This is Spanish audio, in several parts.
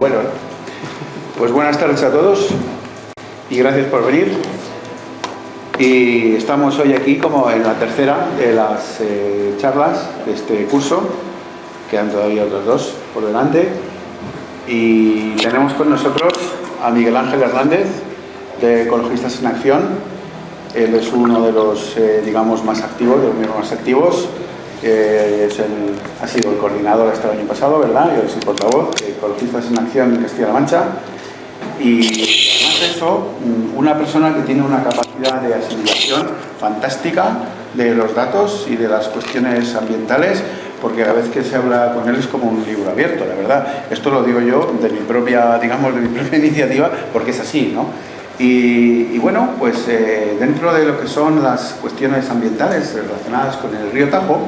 Bueno, pues buenas tardes a todos y gracias por venir. Y estamos hoy aquí como en la tercera de las charlas de este curso. Quedan todavía otros dos por delante. Y tenemos con nosotros a Miguel Ángel Hernández, de Ecologistas en Acción. Él es uno de los, digamos, más activos, de los miembros más activos. Ha sido el coordinador hasta el año pasado, ¿verdad? Yo soy portavoz de Ecologistas en Acción en Castilla-La Mancha. Y además de eso, una persona que tiene una capacidad de asimilación fantástica de los datos y de las cuestiones ambientales, porque a la vez que se habla con él es como un libro abierto, la verdad. Esto lo digo yo de mi propia, digamos, de mi propia iniciativa, porque es así, ¿no? Y bueno, pues dentro de lo que son las cuestiones ambientales relacionadas con el río Tajo,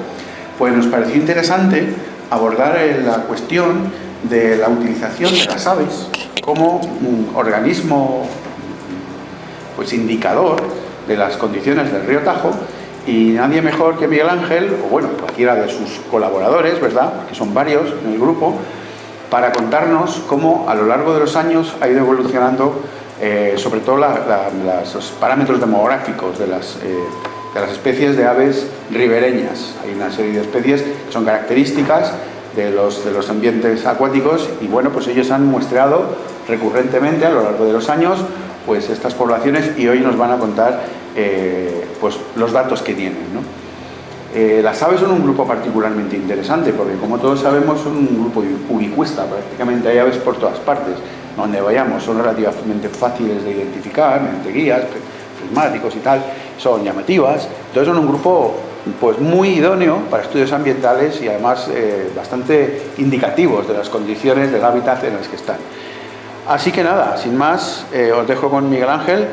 pues nos pareció interesante abordar la cuestión de la utilización de las aves como un organismo, pues indicador de las condiciones del río Tajo, y nadie mejor que Miguel Ángel, o bueno, cualquiera de sus colaboradores, ¿verdad?, que son varios en el grupo, para contarnos cómo a lo largo de los años ha ido evolucionando sobre todo los parámetros demográficos de las especies de aves ribereñas. Hay una serie de especies que son características de los ambientes acuáticos y bueno, pues ellos han muestreado recurrentemente a lo largo de los años pues estas poblaciones y hoy nos van a contar pues los datos que tienen, ¿no? Las aves son un grupo particularmente interesante porque, como todos sabemos, son un grupo ubicuista, prácticamente hay aves por todas partes. Donde vayamos son relativamente fáciles de identificar mediante guías, prismáticos y tal, son llamativas. Entonces son un grupo pues muy idóneo para estudios ambientales y además bastante indicativos de las condiciones del hábitat en las que están. Así que nada, sin más, os dejo con Miguel Ángel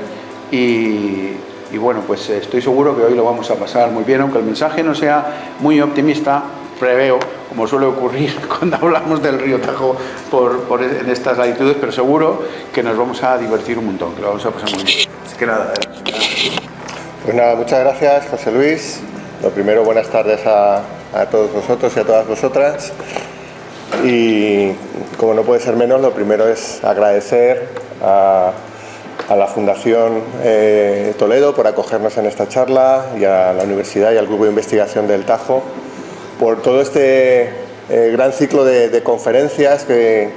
y bueno, pues estoy seguro que hoy lo vamos a pasar muy bien, aunque el mensaje no sea muy optimista, preveo, como suele ocurrir cuando hablamos del río Tajo en estas latitudes, pero seguro que nos vamos a divertir un montón, que lo vamos a pasar muy bien. Así que nada. Pues nada, muchas gracias, José Luis. Lo primero, buenas tardes a todos vosotros y a todas vosotras. Y como no puede ser menos, lo primero es agradecer a la Fundación Toledo por acogernos en esta charla y a la Universidad y al Grupo de Investigación del Tajo por todo este gran ciclo de conferencias que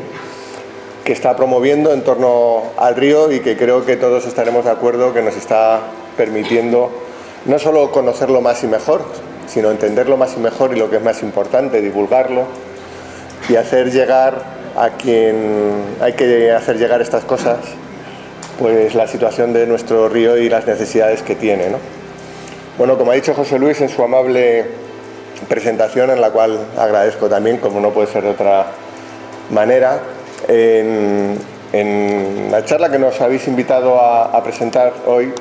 está promoviendo en torno al río y que creo que todos estaremos de acuerdo que nos está permitiendo no solo conocerlo más y mejor, sino entenderlo más y mejor y, lo que es más importante, divulgarlo y hacer llegar a quien hay que hacer llegar estas cosas, pues la situación de nuestro río y las necesidades que tiene, ¿no? Bueno, como ha dicho José Luis en su amable presentación, en la cual agradezco también, como no puede ser de otra manera, en la charla que nos habéis invitado a presentar hoy,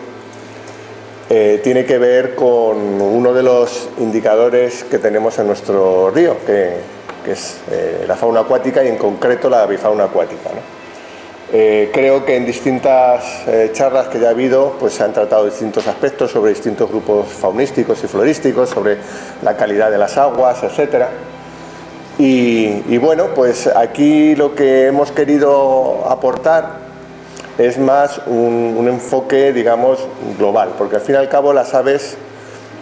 tiene que ver con uno de los indicadores que tenemos en nuestro río, que es la fauna acuática y en concreto la avifauna acuática, ¿no? Creo que en distintas charlas que ya ha habido pues se han tratado distintos aspectos sobre distintos grupos faunísticos y florísticos, sobre la calidad de las aguas, etcétera. Y bueno, pues aquí lo que hemos querido aportar es más un enfoque, digamos, global, porque al fin y al cabo las aves,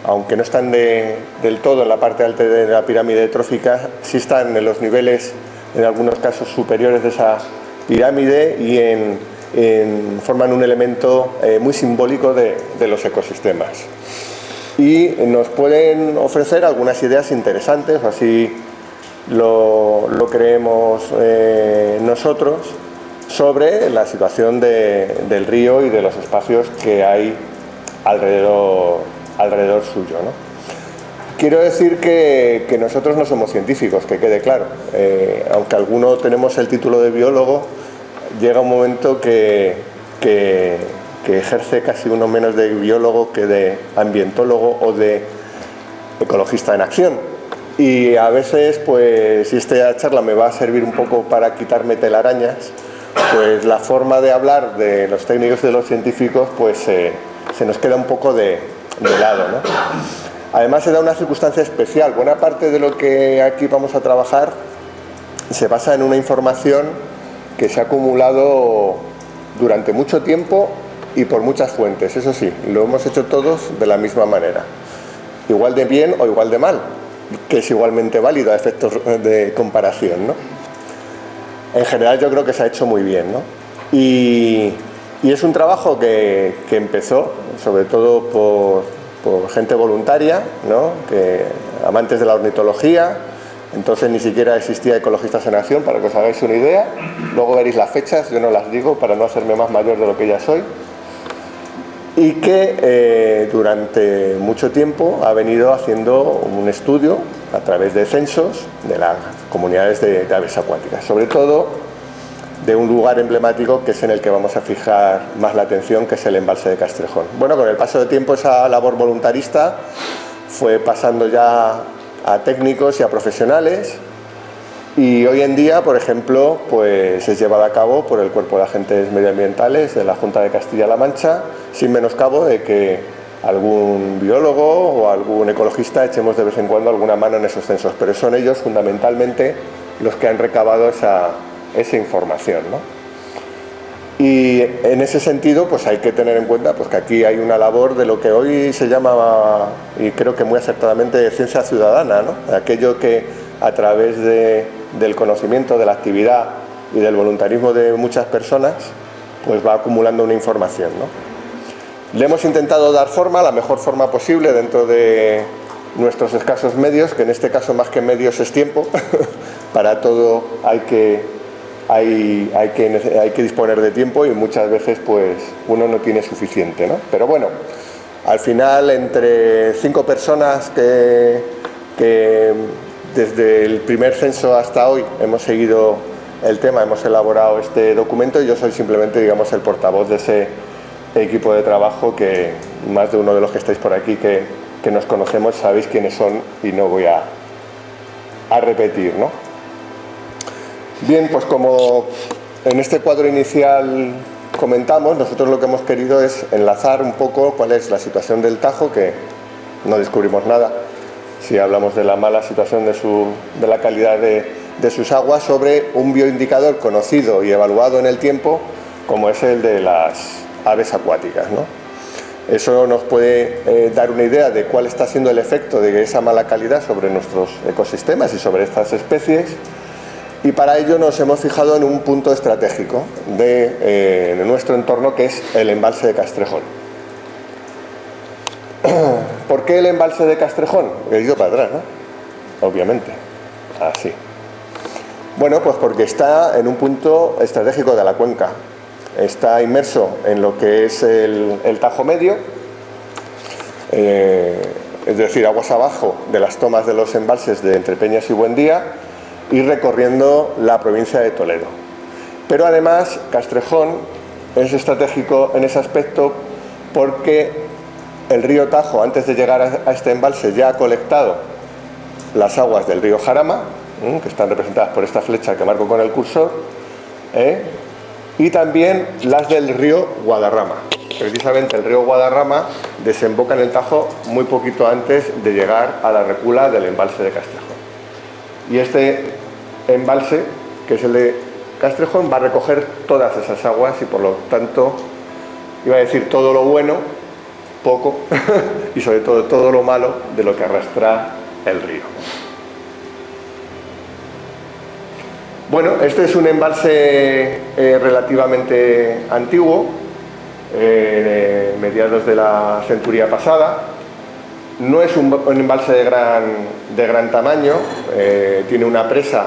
aunque no están del todo en la parte alta de la pirámide trófica, sí están en los niveles, en algunos casos superiores de esa pirámide y forman un elemento muy simbólico de los ecosistemas. Y nos pueden ofrecer algunas ideas interesantes, o así lo creemos nosotros, sobre la situación del río y de los espacios que hay alrededor suyo, ¿no? Quiero decir que nosotros no somos científicos, que quede claro. Aunque algunos tenemos el título de biólogo, llega un momento que ejerce casi uno menos de biólogo que de ambientólogo o de ecologista en acción. Y a veces, pues, si esta charla me va a servir un poco para quitarme telarañas, pues la forma de hablar de los técnicos y de los científicos, pues se nos queda un poco de lado, ¿no? Además se da una circunstancia especial. Buena parte de lo que aquí vamos a trabajar se basa en una información que se ha acumulado durante mucho tiempo y por muchas fuentes. Eso sí, lo hemos hecho todos de la misma manera, igual de bien o igual de mal, que es igualmente válido a efectos de comparación, ¿no? En general yo creo que se ha hecho muy bien, ¿no? Y es un trabajo que empezó sobre todo por gente voluntaria, ¿no? Que, amantes de la ornitología. Entonces ni siquiera existía Ecologistas en Acción, para que os hagáis una idea. Luego veréis las fechas, yo no las digo para no hacerme más mayor de lo que ya soy. Y que durante mucho tiempo ha venido haciendo un estudio a través de censos de las comunidades de aves acuáticas, sobre todo de un lugar emblemático que es en el que vamos a fijar más la atención, que es el embalse de Castrejón. Bueno, con el paso del tiempo esa labor voluntarista fue pasando ya a técnicos y a profesionales, y hoy en día, por ejemplo, pues es llevada a cabo por el Cuerpo de Agentes Medioambientales de la Junta de Castilla-La Mancha, sin menoscabo de que algún biólogo o algún ecologista echemos de vez en cuando alguna mano en esos censos, pero son ellos fundamentalmente los que han recabado esa información, ¿no? Y en ese sentido, pues hay que tener en cuenta pues que aquí hay una labor de lo que hoy se llama, y creo que muy acertadamente, ciencia ciudadana, ¿no? Aquello que a través del conocimiento, de la actividad y del voluntarismo de muchas personas, pues va acumulando una información, ¿no? Le hemos intentado dar forma, la mejor forma posible dentro de nuestros escasos medios, que en este caso más que medios es tiempo. Para todo hay que disponer de tiempo, y muchas veces pues uno no tiene suficiente, ¿no? Pero bueno, al final entre 5 personas que desde el primer censo hasta hoy hemos seguido el tema, hemos elaborado este documento, y yo soy simplemente, digamos, el portavoz de ese equipo de trabajo que más de uno de los que estáis por aquí que nos conocemos sabéis quiénes son, y no voy a repetir, ¿no? Bien, pues como en este cuadro inicial comentamos, nosotros lo que hemos querido es enlazar un poco cuál es la situación del Tajo, que no descubrimos nada si hablamos de la mala situación de la calidad de sus aguas, sobre un bioindicador conocido y evaluado en el tiempo como es el de las aves acuáticas, ¿no? Eso nos puede dar una idea de cuál está siendo el efecto de esa mala calidad sobre nuestros ecosistemas y sobre estas especies. Y para ello nos hemos fijado en un punto estratégico de nuestro entorno, que es el embalse de Castrejón. ¿Por qué el embalse de Castrejón? He ido para atrás, ¿no? Obviamente. Así. Bueno, pues porque está en un punto estratégico de la cuenca. Está inmerso en lo que es el Tajo Medio, es decir, aguas abajo de las tomas de los embalses de Entrepeñas y Buendía, y recorriendo la provincia de Toledo. Pero además Castrejón es estratégico en ese aspecto porque el río Tajo, antes de llegar a este embalse, ya ha colectado las aguas del río Jarama, que están representadas por esta flecha que marco con el cursor, y también las del río Guadarrama. Precisamente el río Guadarrama desemboca en el Tajo muy poquito antes de llegar a la recula del embalse de Castrejón. Y este embalse, que es el de Castrejón, va a recoger todas esas aguas y por lo tanto, iba a decir todo lo bueno, poco, y sobre todo todo lo malo de lo que arrastra el río. Bueno, este es un embalse relativamente antiguo, mediados de la centuria pasada. No es un embalse de gran tamaño, tiene una presa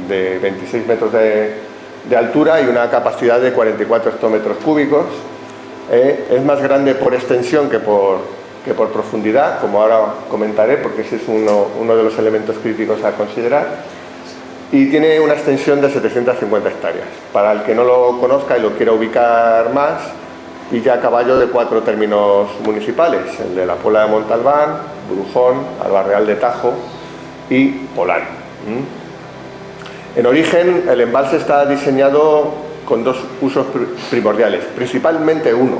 de 26 metros de altura y una capacidad de 44 hectómetros cúbicos. Es más grande por extensión que por profundidad, como ahora comentaré, porque ese es uno de los elementos críticos a considerar. Y tiene una extensión de 750 hectáreas. Para el que no lo conozca y lo quiera ubicar más, pilla a caballo de 4 términos municipales: el de la Puebla de Montalbán, Brujón, Albarreal de Tajo y Polán. En origen, el embalse está diseñado con 2 usos primordiales, principalmente uno.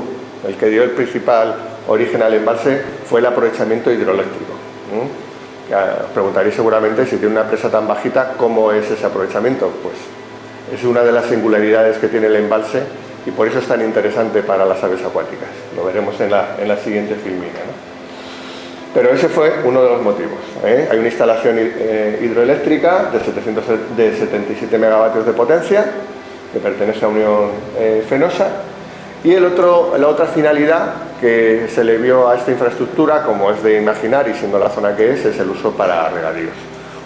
El que dio el principal origen al embalse fue el aprovechamiento hidroeléctrico. Os preguntaréis seguramente, si tiene una presa tan bajita, ¿cómo es ese aprovechamiento? Pues Es una de las singularidades que tiene el embalse y por eso es tan interesante para las aves acuáticas. Lo veremos en la siguiente filmina, ¿no? Pero ese fue uno de los motivos, ¿eh? Hay una instalación hidroeléctrica de 77 megavatios de potencia que pertenece a Unión Fenosa, y la otra finalidad que se le vio a esta infraestructura, como es de imaginar y siendo la zona que es el uso para regadíos.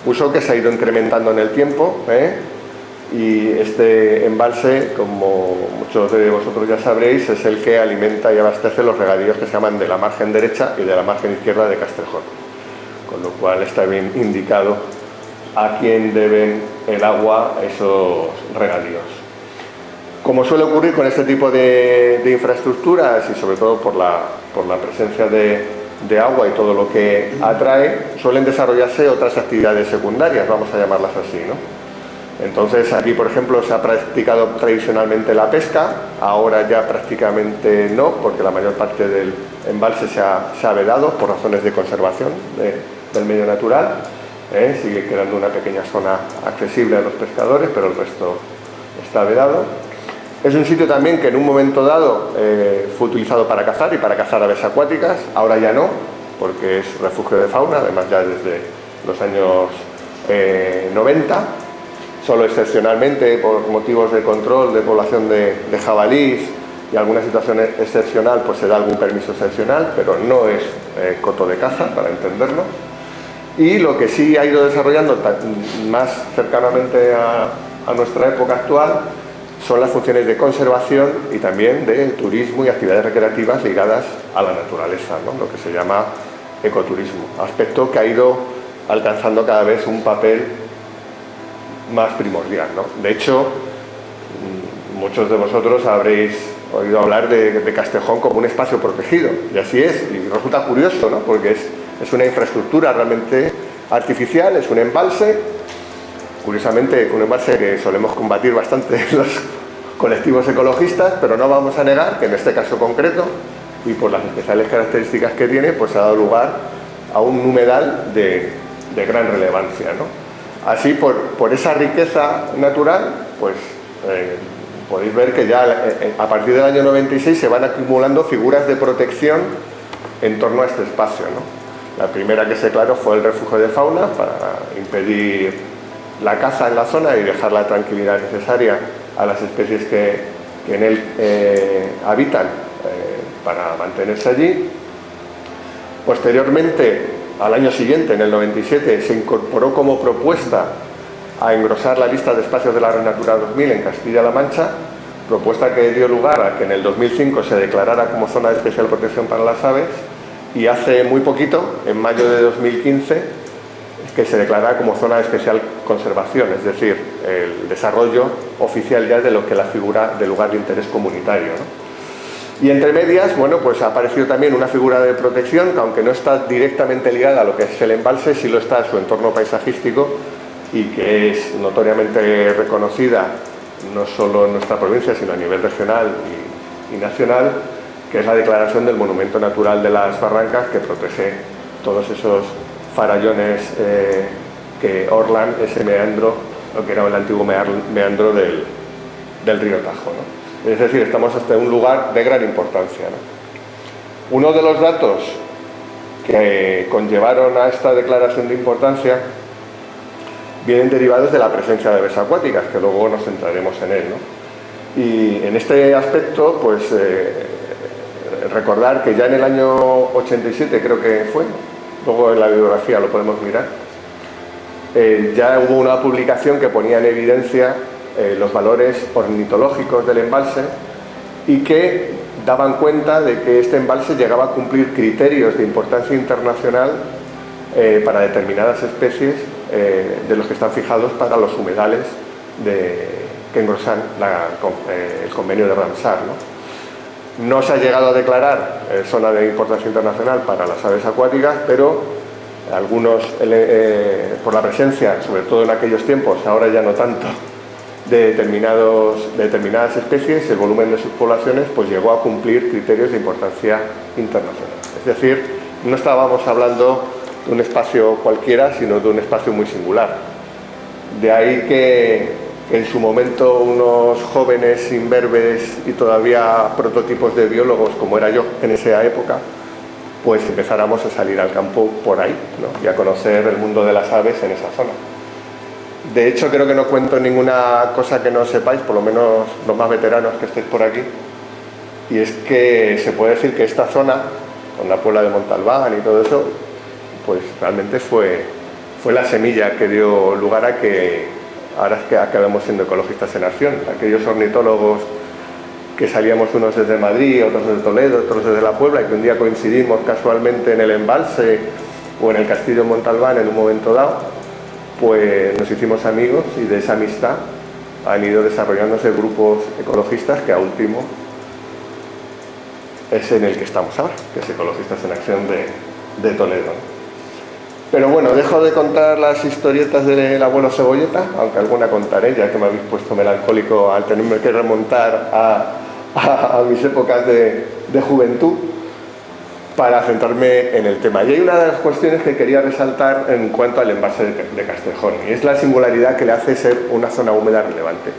Uso que se ha ido incrementando en el tiempo, y este embalse, como muchos de vosotros ya sabréis, es el que alimenta y abastece los regadíos que se llaman de la margen derecha y de la margen izquierda de Castrejón, con lo cual está bien indicado a quién deben el agua esos regadíos. Como suele ocurrir con este tipo de infraestructuras y sobre todo por la presencia de agua y todo lo que atrae, suelen desarrollarse otras actividades secundarias, vamos a llamarlas así, ¿no? Entonces aquí, por ejemplo, se ha practicado tradicionalmente la pesca, ahora ya prácticamente no, porque la mayor parte del embalse se ha vedado por razones de conservación del medio natural. Sigue quedando una pequeña zona accesible a los pescadores, pero el resto está vedado. Es un sitio también que en un momento dado fue utilizado para cazar y para cazar aves acuáticas, ahora ya no, porque es refugio de fauna, además ya desde los años 90. Solo excepcionalmente, por motivos de control de población de jabalís y alguna situación excepcional, pues se da algún permiso excepcional, pero no es coto de caza, para entenderlo. Y lo que sí ha ido desarrollando más cercanamente a nuestra época actual son las funciones de conservación y también de turismo y actividades recreativas ligadas a la naturaleza, ¿no? Lo que se llama ecoturismo, aspecto que ha ido alcanzando cada vez un papel más primordial, ¿no? De hecho, muchos de vosotros habréis oído hablar de Castrejón como un espacio protegido, y así es, y resulta curioso, ¿no? Porque es una infraestructura realmente artificial, es un embalse, curiosamente un embalse que solemos combatir bastante los colectivos ecologistas, pero no vamos a negar que en este caso concreto, y por las especiales características que tiene, pues ha dado lugar a un humedal de gran relevancia, ¿no? Así, por esa riqueza natural, pues podéis ver que ya a partir del año 96 se van acumulando figuras de protección en torno a este espacio, ¿no? La primera que se declaró fue el refugio de fauna para impedir la caza en la zona y dejar la tranquilidad necesaria a las especies que en él habitan para mantenerse allí. Posteriormente, al año siguiente, en el 97, se incorporó como propuesta a engrosar la lista de espacios de la Red Natura 2000 en Castilla-La Mancha, propuesta que dio lugar a que en el 2005 se declarara como zona de especial protección para las aves, y hace muy poquito, en mayo de 2015, que se declarara como zona de especial conservación, es decir, el desarrollo oficial ya de lo que la figura de lugar de interés comunitario, ¿no? Y entre medias, bueno, pues ha aparecido también una figura de protección que, aunque no está directamente ligada a lo que es el embalse, sí lo está a su entorno paisajístico y que es notoriamente reconocida no solo en nuestra provincia, sino a nivel regional y nacional, que es la declaración del Monumento Natural de las Barrancas, que protege todos esos farallones que orlan ese meandro, lo que era el antiguo meandro del río Tajo, ¿no? Es decir, estamos ante un lugar de gran importancia, ¿no? Uno de los datos que conllevaron a esta declaración de importancia vienen derivados de la presencia de aves acuáticas, que luego nos centraremos en él, ¿no? Y en este aspecto, pues recordar que ya en el año 87, creo que fue, luego en la bibliografía lo podemos mirar, ya hubo una publicación que ponía en evidencia los valores ornitológicos del embalse y que daban cuenta de que este embalse llegaba a cumplir criterios de importancia internacional para determinadas especies de los que están fijados para los humedales que engrosan el convenio de Ramsar, ¿no? No se ha llegado a declarar zona de importancia internacional para las aves acuáticas, pero algunos, por la presencia, sobre todo en aquellos tiempos, ahora ya no tanto, de determinadas especies, el volumen de sus poblaciones pues llegó a cumplir criterios de importancia internacional. Es decir, no estábamos hablando de un espacio cualquiera, sino de un espacio muy singular. De ahí que que en su momento unos jóvenes imberbes y todavía prototipos de biólogos, como era yo en esa época, pues empezáramos a salir al campo por ahí, ¿no? Y a conocer el mundo de las aves en esa zona. De hecho, creo que no cuento ninguna cosa que no sepáis, por lo menos los más veteranos que estéis por aquí, y es que se puede decir que esta zona, con la Puebla de Montalbán y todo eso, pues realmente fue la semilla que dio lugar a que ahora es que acabemos siendo ecologistas en acción. Aquellos ornitólogos que salíamos unos desde Madrid, otros desde Toledo, otros desde la Puebla, y que un día coincidimos casualmente en el embalse o en el castillo de Montalbán en un momento dado, pues nos hicimos amigos, y de esa amistad han ido desarrollándose grupos ecologistas que a último es en el que estamos ahora, que es Ecologistas en Acción de Toledo. Pero bueno, dejo de contar las historietas del abuelo Cebolleta, aunque alguna contaré, ya que me habéis puesto melancólico al tenerme que remontar a mis épocas de juventud, para centrarme en el tema. Y hay una de las cuestiones que quería resaltar en cuanto al embalse de Castrejón, y es la singularidad que le hace ser una zona húmeda relevante.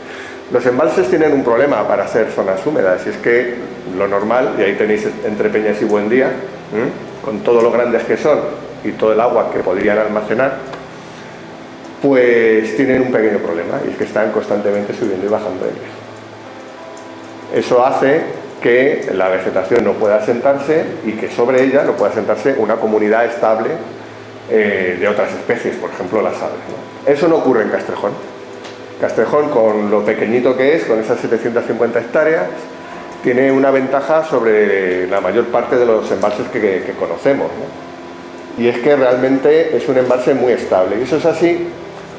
Los embalses tienen un problema para ser zonas húmedas, y es que lo normal, y ahí tenéis Entre Peñas y Buendía, con todo lo grandes que son y todo el agua que podrían almacenar, pues tienen un pequeño problema, y es que están constantemente subiendo y bajando de nivel. Eso hace que la vegetación no pueda asentarse y que sobre ella no pueda asentarse una comunidad estable de otras especies, por ejemplo las aves, ¿no? Eso no ocurre en Castrejón. Castrejón, con lo pequeñito que es, con esas 750 hectáreas, tiene una ventaja sobre la mayor parte de los embalses que conocemos, ¿no? Y es que realmente es un embalse muy estable. Y eso es así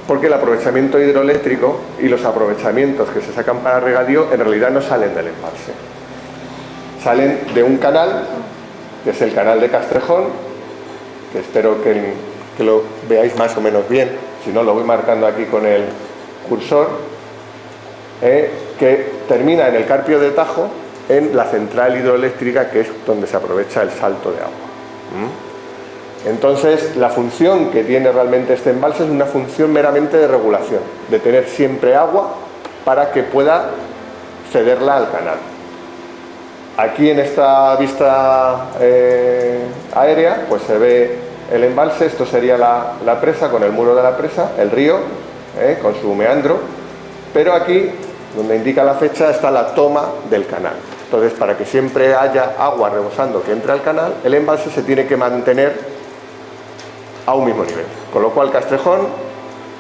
porque el aprovechamiento hidroeléctrico y los aprovechamientos que se sacan para regadío en realidad no salen del embalse. Salen de un canal, que es el canal de Castrejón, que espero que lo veáis más o menos bien, si no lo voy marcando aquí con el cursor, que termina en el Carpio de Tajo, en la central hidroeléctrica, que es donde se aprovecha el salto de agua. Entonces, la función que tiene realmente este embalse es una función meramente de regulación, de tener siempre agua para que pueda cederla al canal. Aquí en esta vista aérea pues se ve el embalse. Esto sería la presa, con el muro de la presa, el río con su meandro, pero aquí donde indica la fecha está la toma del canal. Entonces, para que siempre haya agua rebosando que entre al canal, el embalse se tiene que mantener a un mismo nivel, con lo cual Castrejón,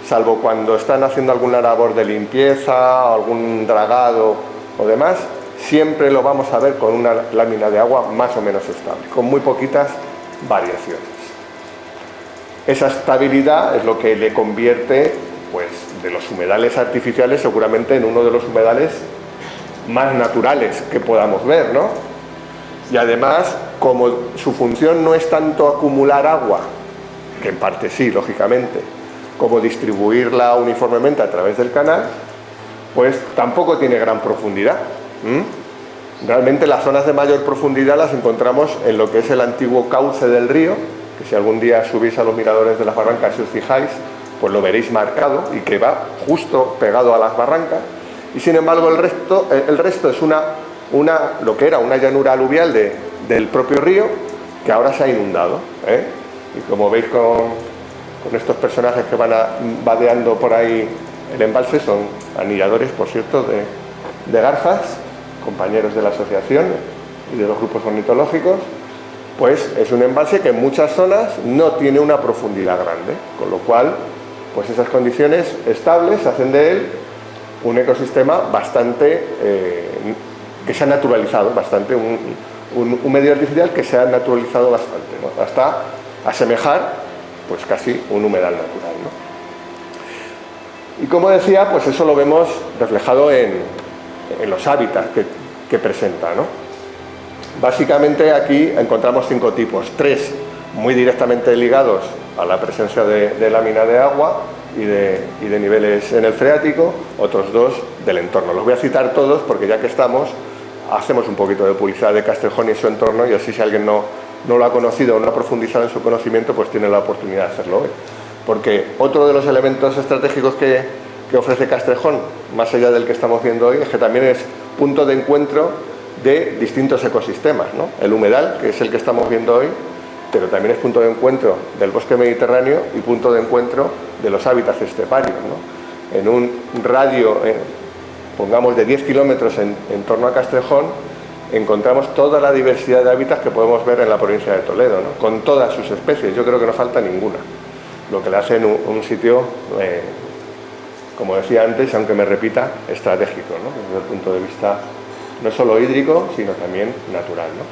salvo cuando están haciendo alguna labor de limpieza, algún dragado o demás, siempre lo vamos a ver con una lámina de agua más o menos estable, con muy poquitas variaciones. Esa estabilidad es lo que le convierte, pues, de los humedales artificiales seguramente en uno de los humedales más naturales que podamos ver, ¿no? Y además, como su función no es tanto acumular agua, que en parte sí, lógicamente, como distribuirla uniformemente a través del canal, pues tampoco tiene gran profundidad. Realmente las zonas de mayor profundidad las encontramos en lo que es el antiguo cauce del río, que si algún día subís a los miradores de las barrancas y os fijáis, pues lo veréis marcado y que va justo pegado a las barrancas. Y sin embargo el resto es lo que era una llanura aluvial del propio río, que ahora se ha inundado, Y como veis con estos personajes que van vadeando por ahí el embalse, son anilladores, por cierto, de garzas, compañeros de la asociación y de los grupos ornitológicos. Pues es un embalse que en muchas zonas no tiene una profundidad grande, con lo cual, pues esas condiciones estables hacen de él un ecosistema bastante que se ha naturalizado bastante, un medio artificial que se ha naturalizado bastante, ¿no? Hasta asemejar pues casi un humedal natural, ¿no? Y como decía, pues eso lo vemos reflejado en los hábitats que presenta, ¿no? Básicamente aquí encontramos 5 tipos, 3 muy directamente ligados a la presencia de lámina de agua y de niveles en el freático, otros 2 del entorno. Los voy a citar todos porque ya que estamos, hacemos un poquito de publicidad de Castrejón y su entorno, y así si alguien no lo ha conocido o no ha profundizado en su conocimiento, pues tiene la oportunidad de hacerlo hoy. Porque otro de los elementos estratégicos que que ofrece Castrejón, más allá del que estamos viendo hoy, es que también es punto de encuentro de distintos ecosistemas, ¿no? El humedal, que es el que estamos viendo hoy, pero también es punto de encuentro del bosque mediterráneo y punto de encuentro de los hábitats esteparios, ¿no? En un radio, pongamos, de 10 kilómetros en torno a Castrejón, encontramos toda la diversidad de hábitats que podemos ver en la provincia de Toledo, ¿no? Con todas sus especies. Yo creo que no falta ninguna, lo que le hace un sitio, como decía antes, aunque me repita, estratégico, ¿no? Desde el punto de vista no solo hídrico, sino también natural, ¿no?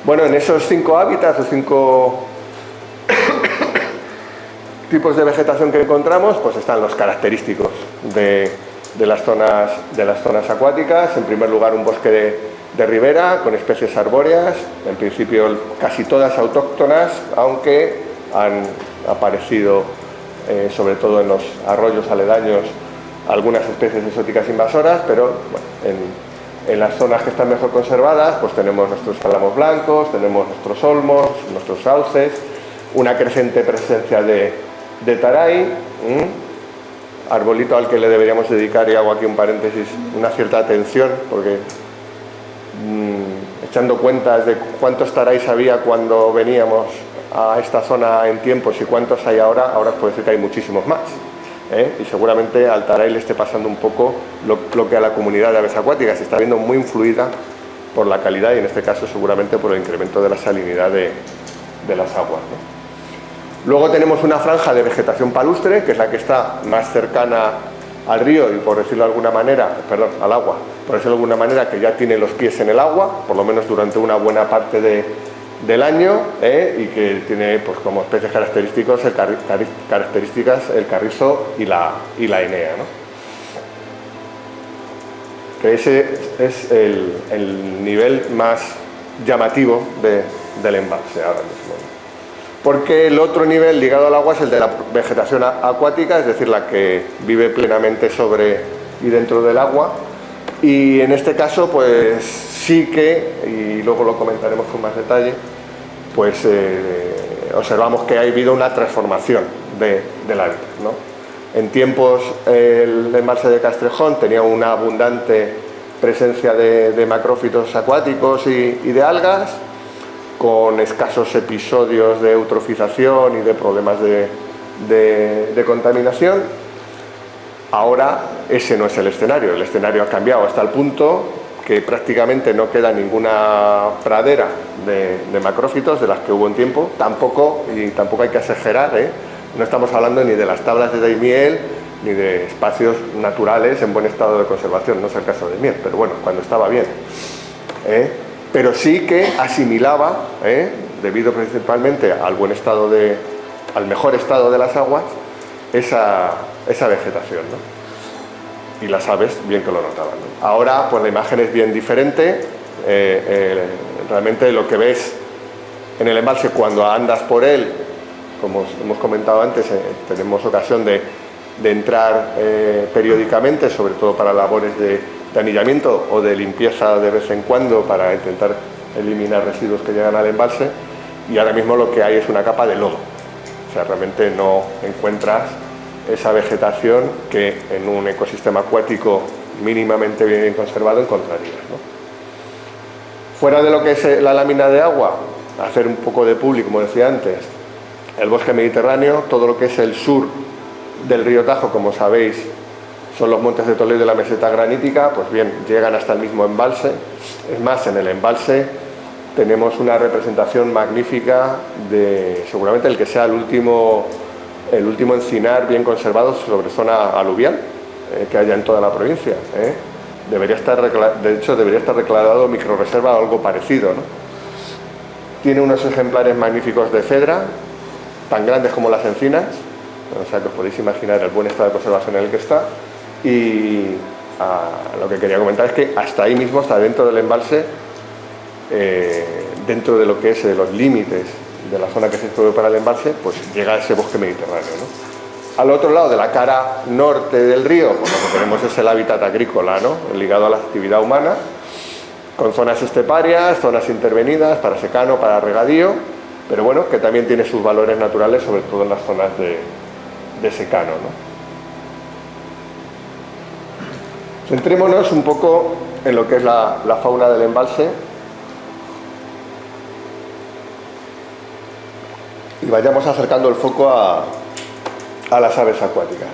Bueno, en esos 5 hábitats o 5 tipos de vegetación que encontramos, pues están los característicos de las zonas acuáticas. En primer lugar, un bosque de ribera con especies arbóreas, en principio casi todas autóctonas, aunque han aparecido, sobre todo en los arroyos aledaños, algunas especies exóticas invasoras, pero bueno, en las zonas que están mejor conservadas, pues tenemos nuestros álamos blancos, tenemos nuestros olmos, nuestros sauces, una creciente presencia de taray, arbolito al que le deberíamos dedicar, y hago aquí un paréntesis, una cierta atención, porque echando cuentas de cuántos tarays había cuando veníamos a esta zona en tiempos y cuántos hay ahora os puedo decir que hay muchísimos más. Y seguramente al taray le esté pasando un poco lo que a la comunidad de aves acuáticas se está viendo muy influida por la calidad y en este caso seguramente por el incremento de la salinidad de las aguas, ¿no? Luego tenemos una franja de vegetación palustre, que es la que está más cercana al río y, por decirlo de alguna manera, perdón, al agua, por decirlo de alguna manera, que ya tiene los pies en el agua, por lo menos durante una buena parte del año, y que tiene, pues, como especies características el carrizo y la enea, ¿no? Que ese es el nivel más llamativo del embalse ahora mismo, ¿no? Porque el otro nivel ligado al agua es el de la vegetación acuática, es decir, la que vive plenamente sobre y dentro del agua, y en este caso pues sí que, y luego lo comentaremos con más detalle, pues observamos que ha habido una transformación del hábitat, ¿no? En tiempos el embalse de Castrejón tenía una abundante presencia de macrófitos acuáticos y de algas, con escasos episodios de eutrofización y de problemas de contaminación. Ahora ese no es el escenario ha cambiado hasta el punto que prácticamente no queda ninguna pradera de macrófitos de las que hubo en tiempo, tampoco hay que exagerar, no estamos hablando ni de las tablas de Daimiel ni de espacios naturales en buen estado de conservación, no es el caso de Miel, pero bueno, cuando estaba bien, pero sí que asimilaba, debido principalmente al al mejor estado de las aguas, esa vegetación, ¿no? Y las aves bien que lo notaban, ¿no? Ahora pues la imagen es bien diferente. Realmente lo que ves en el embalse cuando andas por él, como hemos comentado antes, tenemos ocasión de entrar periódicamente, sobre todo para labores de anillamiento o de limpieza de vez en cuando para intentar eliminar residuos que llegan al embalse, y ahora mismo lo que hay es una capa de lodo. O sea, realmente no encuentras esa vegetación que en un ecosistema acuático mínimamente bien conservado encontrarías, ¿no? Fuera de lo que es la lámina de agua, hacer un poco de publi, como decía antes, el bosque mediterráneo, todo lo que es el sur del río Tajo, como sabéis, son los montes de Toledo y la meseta granítica, pues bien, llegan hasta el mismo embalse. Es más, en el embalse tenemos una representación magnífica de seguramente el que sea el último encinar bien conservado sobre zona aluvial que haya en toda la provincia, debería estar declarado microrreserva o algo parecido, ¿no? Tiene unos ejemplares magníficos de cedra, tan grandes como las encinas, o sea que os podéis imaginar el buen estado de conservación en el que está. Y lo que quería comentar es que hasta ahí mismo, hasta dentro del embalse, dentro de lo que es los límites de la zona que se estudia para el embalse, pues llega ese bosque mediterráneo, ¿no? Al otro lado, de la cara norte del río, pues lo que tenemos es el hábitat agrícola, ¿no? Ligado a la actividad humana, con zonas esteparias, zonas intervenidas para secano, para regadío, pero bueno, que también tiene sus valores naturales, sobre todo en las zonas de secano, ¿no? Centrémonos un poco en lo que es la fauna del embalse y vayamos acercando el foco a las aves acuáticas.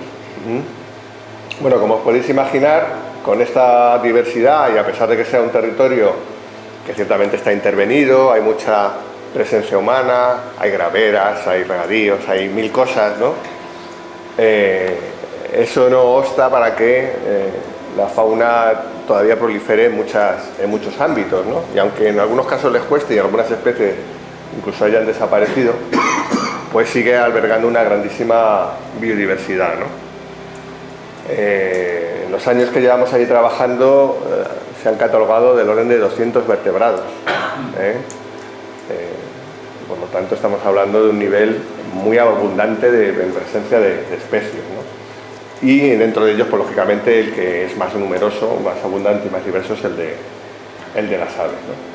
Bueno, como os podéis imaginar, con esta diversidad y a pesar de que sea un territorio que ciertamente está intervenido, hay mucha presencia humana, hay graveras, hay regadíos, hay mil cosas, ¿no? Eso no obsta para que la fauna todavía prolifere en muchos ámbitos, ¿no? Y aunque en algunos casos les cueste y algunas especies incluso hayan desaparecido, pues sigue albergando una grandísima biodiversidad, ¿no? En los años que llevamos ahí trabajando se han catalogado del orden de 200 vertebrados. Por lo tanto, estamos hablando de un nivel muy abundante de presencia de especies, ¿no? Y dentro de ellos, pues lógicamente, el que es más numeroso, más abundante y más diverso es el de las aves, ¿no?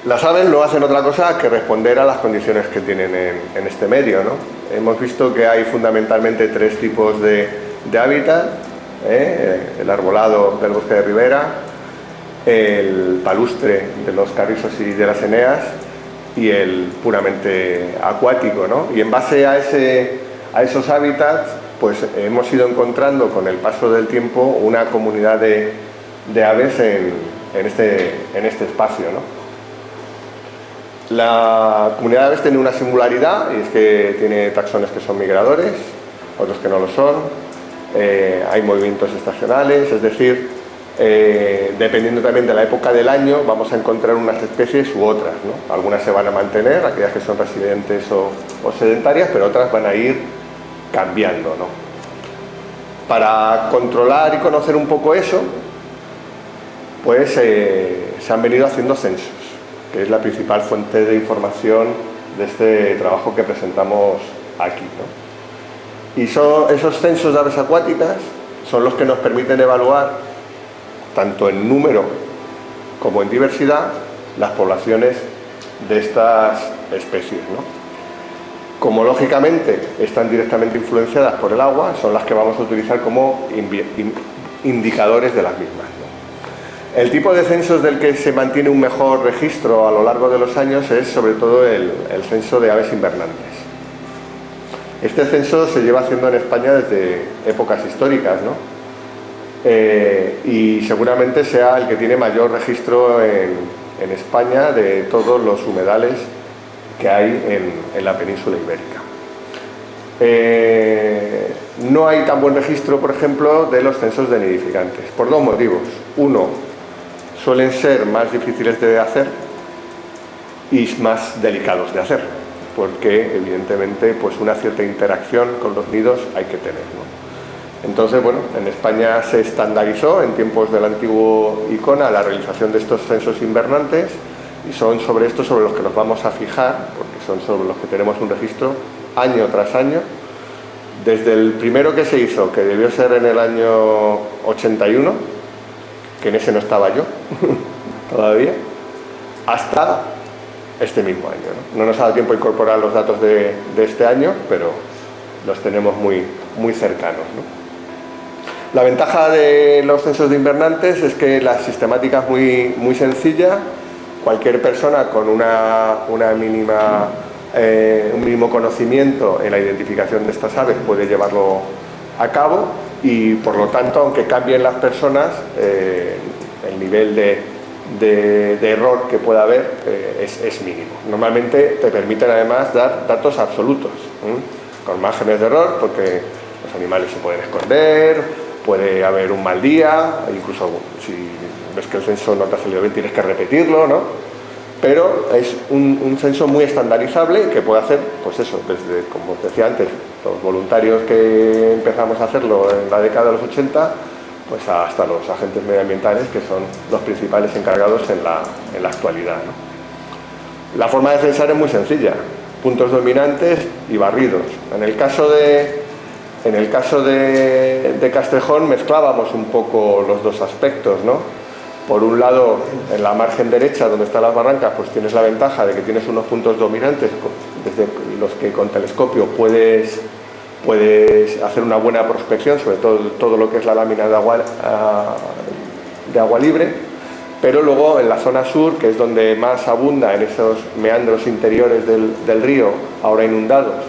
Las aves no hacen otra cosa que responder a las condiciones que tienen en este medio, ¿no? Hemos visto que hay fundamentalmente tres tipos de hábitat, el arbolado del bosque de ribera, el palustre de los carrizos y de las eneas y el puramente acuático, ¿no? Y en base a esos hábitats, pues hemos ido encontrando con el paso del tiempo una comunidad de aves en este espacio, ¿no? La comunidad de aves tiene una singularidad y es que tiene taxones que son migradores, otros que no lo son, hay movimientos estacionales, es decir, dependiendo también de la época del año vamos a encontrar unas especies u otras, ¿no? Algunas se van a mantener, aquellas que son residentes o sedentarias, pero otras van a ir cambiando, ¿no? Para controlar y conocer un poco eso, pues se han venido haciendo censos, que es la principal fuente de información de este trabajo que presentamos aquí, ¿no? Y esos censos de aves acuáticas son los que nos permiten evaluar, tanto en número como en diversidad, las poblaciones de estas especies, ¿no? Como lógicamente están directamente influenciadas por el agua, son las que vamos a utilizar como indicadores de las mismas, ¿no? El tipo de censos del que se mantiene un mejor registro a lo largo de los años es sobre todo el censo de aves invernantes. Este censo se lleva haciendo en España desde épocas históricas, ¿no? Y seguramente sea el que tiene mayor registro en España de todos los humedales que hay en la península ibérica. No hay tan buen registro, por ejemplo, de los censos de nidificantes, por dos motivos. Uno, suelen ser más difíciles de hacer y más delicados de hacer, porque evidentemente pues una cierta interacción con los nidos hay que tener, ¿no? Entonces, bueno, en España se estandarizó en tiempos del antiguo ICONA la realización de estos censos invernantes y son sobre estos sobre los que nos vamos a fijar, porque son sobre los que tenemos un registro año tras año, desde el primero que se hizo, que debió ser en el año 81, que en ese no estaba yo todavía, hasta este mismo año, ¿no? No nos ha dado tiempo a incorporar los datos de este año, pero los tenemos muy cercanos, ¿no? La ventaja de los censos de invernantes es que la sistemática es muy sencilla. Cualquier persona con un mínimo conocimiento en la identificación de estas aves puede llevarlo a cabo y, por lo tanto, aunque cambien las personas, el nivel de error que pueda haber es mínimo. Normalmente te permiten además dar datos absolutos, con márgenes de error, porque los animales se pueden esconder, puede haber un mal día, incluso si ves que el censo no te ha salido bien tienes que repetirlo, ¿no? Pero es un censo muy estandarizable que puede hacer, pues eso, desde, como os decía antes, los voluntarios que empezamos a hacerlo en la década de los 80, pues hasta los agentes medioambientales, que son los principales encargados en la actualidad, ¿no? La forma de censar es muy sencilla: puntos dominantes y barridos. En el caso de Castrejón mezclábamos un poco los dos aspectos, ¿no? Por un lado, en la margen derecha, donde están las barrancas, pues tienes la ventaja de que tienes unos puntos dominantes desde los que con telescopio puedes puedes hacer una buena prospección, sobre todo lo que es la lámina de agua libre, pero luego en la zona sur, que es donde más abunda, en esos meandros interiores del río, ahora inundados,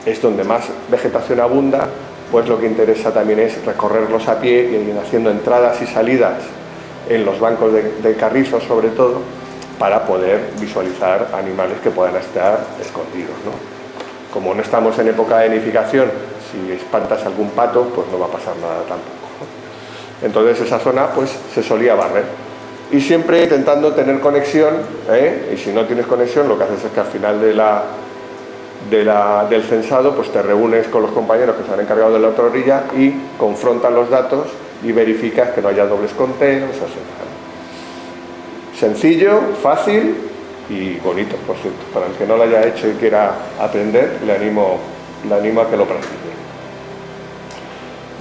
es donde más vegetación abunda, pues lo que interesa también es recorrerlos a pie y ir haciendo entradas y salidas en los bancos de carrizos, sobre todo, para poder visualizar animales que puedan estar escondidos, ¿no? Como no estamos en época de nidificación, si espantas algún pato, pues no va a pasar nada tampoco, ¿no? Entonces esa zona pues se solía barrer. Y siempre intentando tener conexión, y si no tienes conexión, lo que haces es que al final del censado pues te reúnes con los compañeros que se han encargado de la otra orilla y confrontan los datos y verificas que no haya dobles conteos, etc. Sencillo, fácil y bonito, por cierto. Para el que no lo haya hecho y quiera aprender, le animo a que lo practique.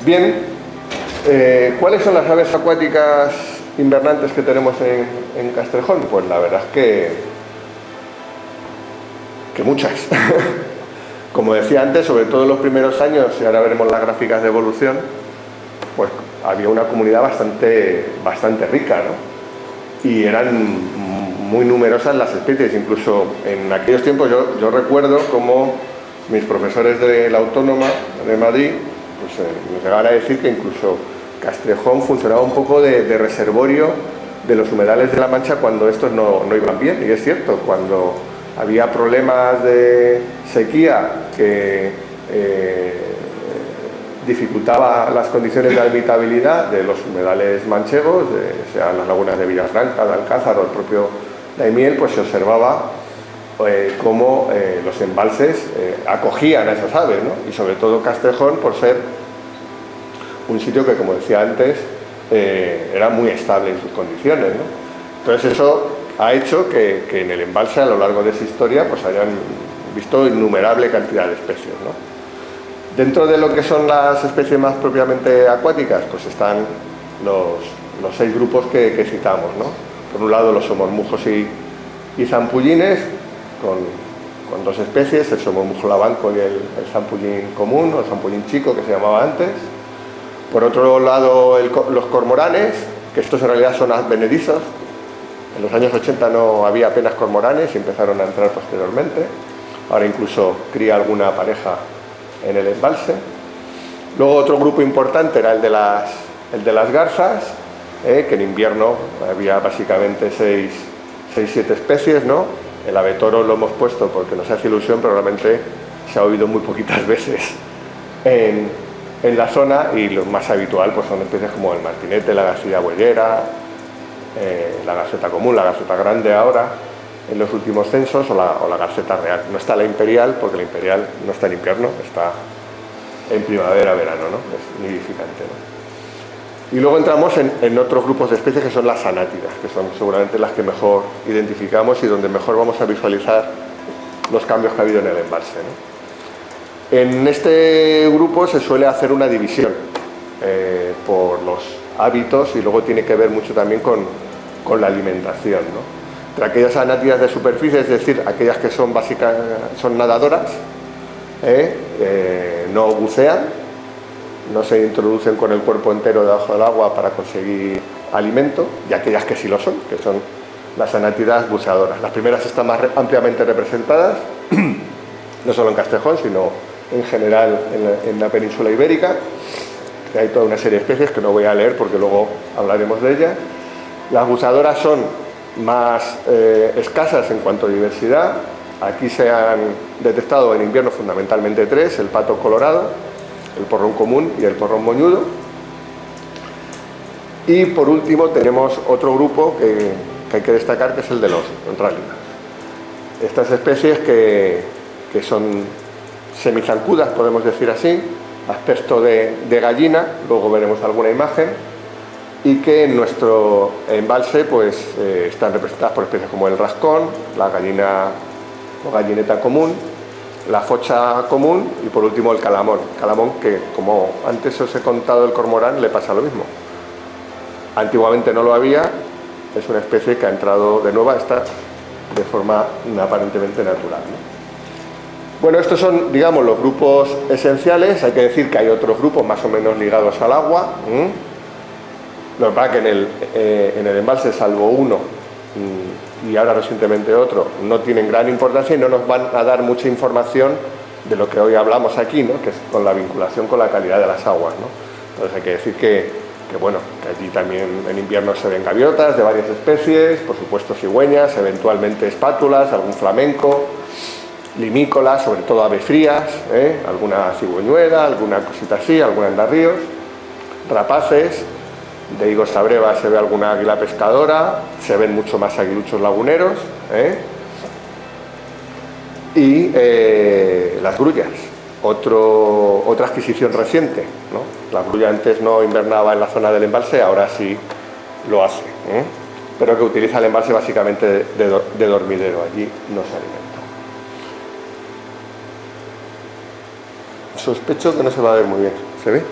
Bien, ¿cuáles son las aves acuáticas invernantes que tenemos en Castrejón? Pues la verdad es que muchas. Como decía antes, sobre todo en los primeros años, y ahora veremos las gráficas de evolución, pues había una comunidad bastante rica, ¿no? Y eran muy numerosas las especies. Incluso en aquellos tiempos yo recuerdo como mis profesores de la Autónoma de Madrid pues, nos llegaban a decir que incluso Castrejón funcionaba un poco de reservorio de los humedales de la Mancha cuando estos no iban bien. Y es cierto, cuando había problemas de sequía que dificultaba las condiciones de habitabilidad de los humedales manchegos, sean las lagunas de Villafranca, de Alcázar o el propio Daimiel, pues se observaba cómo los embalses acogían a esas aves, ¿no? Y sobre todo Castrejón, por ser un sitio que, como decía antes, era muy estable en sus condiciones, ¿no? Entonces eso ha hecho que en el embalse, a lo largo de su historia, pues hayan visto innumerable cantidad de especies, ¿no? Dentro de lo que son las especies más propiamente acuáticas, pues están los 6 grupos que citamos, ¿no? Por un lado los somormujos y zampullines, con 2 especies, el somormujo lavanco y el zampullín común, o el zampullín chico, que se llamaba antes. Por otro lado los cormoranes, que estos en realidad son advenedizos. En los años 80 no había apenas cormoranes y empezaron a entrar posteriormente. Ahora incluso cría alguna pareja en el embalse. Luego otro grupo importante era el de las garzas, que en invierno había básicamente 6-7 especies, ¿no? El abetoro lo hemos puesto porque nos hace ilusión, pero realmente se ha oído muy poquitas veces en la zona, y lo más habitual pues son especies como el martinete, la garcilla boyera, la garceta común, la garceta grande ahora en los últimos censos, o la garceta real. No está la imperial, porque la imperial no está en invierno, está en primavera, verano, ¿no? Es nidificante, ¿no? Y luego entramos en otros grupos de especies que son las anátidas, que son seguramente las que mejor identificamos y donde mejor vamos a visualizar los cambios que ha habido en el embalse, ¿no? En este grupo se suele hacer una división por los hábitos, y luego tiene que ver mucho también con la alimentación, ¿no? Entre aquellas anátidas de superficie, es decir, aquellas que son son nadadoras, no bucean, no se introducen con el cuerpo entero debajo del agua para conseguir alimento, y aquellas que sí lo son, que son las anátidas buceadoras. Las primeras están más ampliamente representadas, no solo en Castrejón, sino en general en la península ibérica. Hay toda una serie de especies que no voy a leer porque luego hablaremos de ellas. Las buceadoras son más escasas en cuanto a diversidad. Aquí se han detectado en invierno fundamentalmente 3: el pato colorado, el porrón común y el porrón moñudo. Y por último tenemos otro grupo que hay que destacar, que es el de los rálidas. Estas especies que son semizancudas, podemos decir así, aspecto de gallina, luego veremos alguna imagen, y que en nuestro embalse pues están representadas por especies como el rascón, la gallina o gallineta común, la focha común y por último el calamón. Calamón que, como antes os he contado, el cormorán le pasa lo mismo. Antiguamente no lo había, es una especie que ha entrado de nuevo, está de forma aparentemente natural, ¿no? Bueno, estos son, digamos, los grupos esenciales. Hay que decir que hay otros grupos más o menos ligados al agua. Lo que pasa es que en el embalse, salvo uno y ahora recientemente otro, no tienen gran importancia y no nos van a dar mucha información de lo que hoy hablamos aquí, ¿no? Que es con la vinculación con la calidad de las aguas, ¿no? Entonces hay que decir que bueno, que allí también en invierno se ven gaviotas de varias especies, por supuesto cigüeñas, eventualmente espátulas, algún flamenco, limícolas, sobre todo aves frías, alguna cigüeñuela, alguna cosita así, alguna andarríos, rapaces. De Higos a Breva se ve alguna águila pescadora, se ven mucho más aguiluchos laguneros, y las grullas, otra adquisición reciente, ¿no? La grulla antes no invernaba en la zona del embalse, ahora sí lo hace, pero que utiliza el embalse básicamente de dormidero, allí no se alimenta. Sospecho que no se va a ver muy bien, ¿se ve?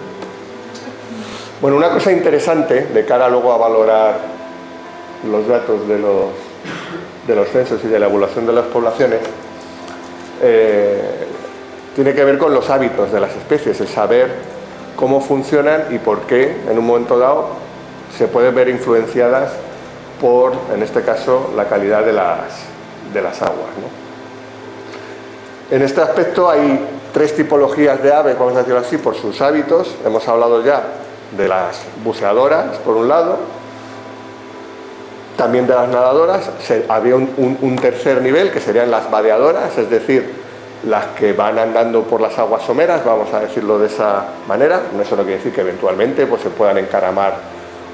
Bueno, una cosa interesante de cara luego a valorar los datos de los censos y de la evaluación de las poblaciones tiene que ver con los hábitos de las especies, el saber cómo funcionan y por qué en un momento dado se pueden ver influenciadas por, en este caso, la calidad de las aguas, ¿no? En este aspecto hay tres tipologías de aves, vamos a decirlo así, por sus hábitos. Hemos hablado ya de las buceadoras, por un lado, también de las nadadoras. Había un tercer nivel, que serían las vadeadoras, es decir, las que van andando por las aguas someras, vamos a decirlo de esa manera. Eso no quiere decir que eventualmente pues, se puedan encaramar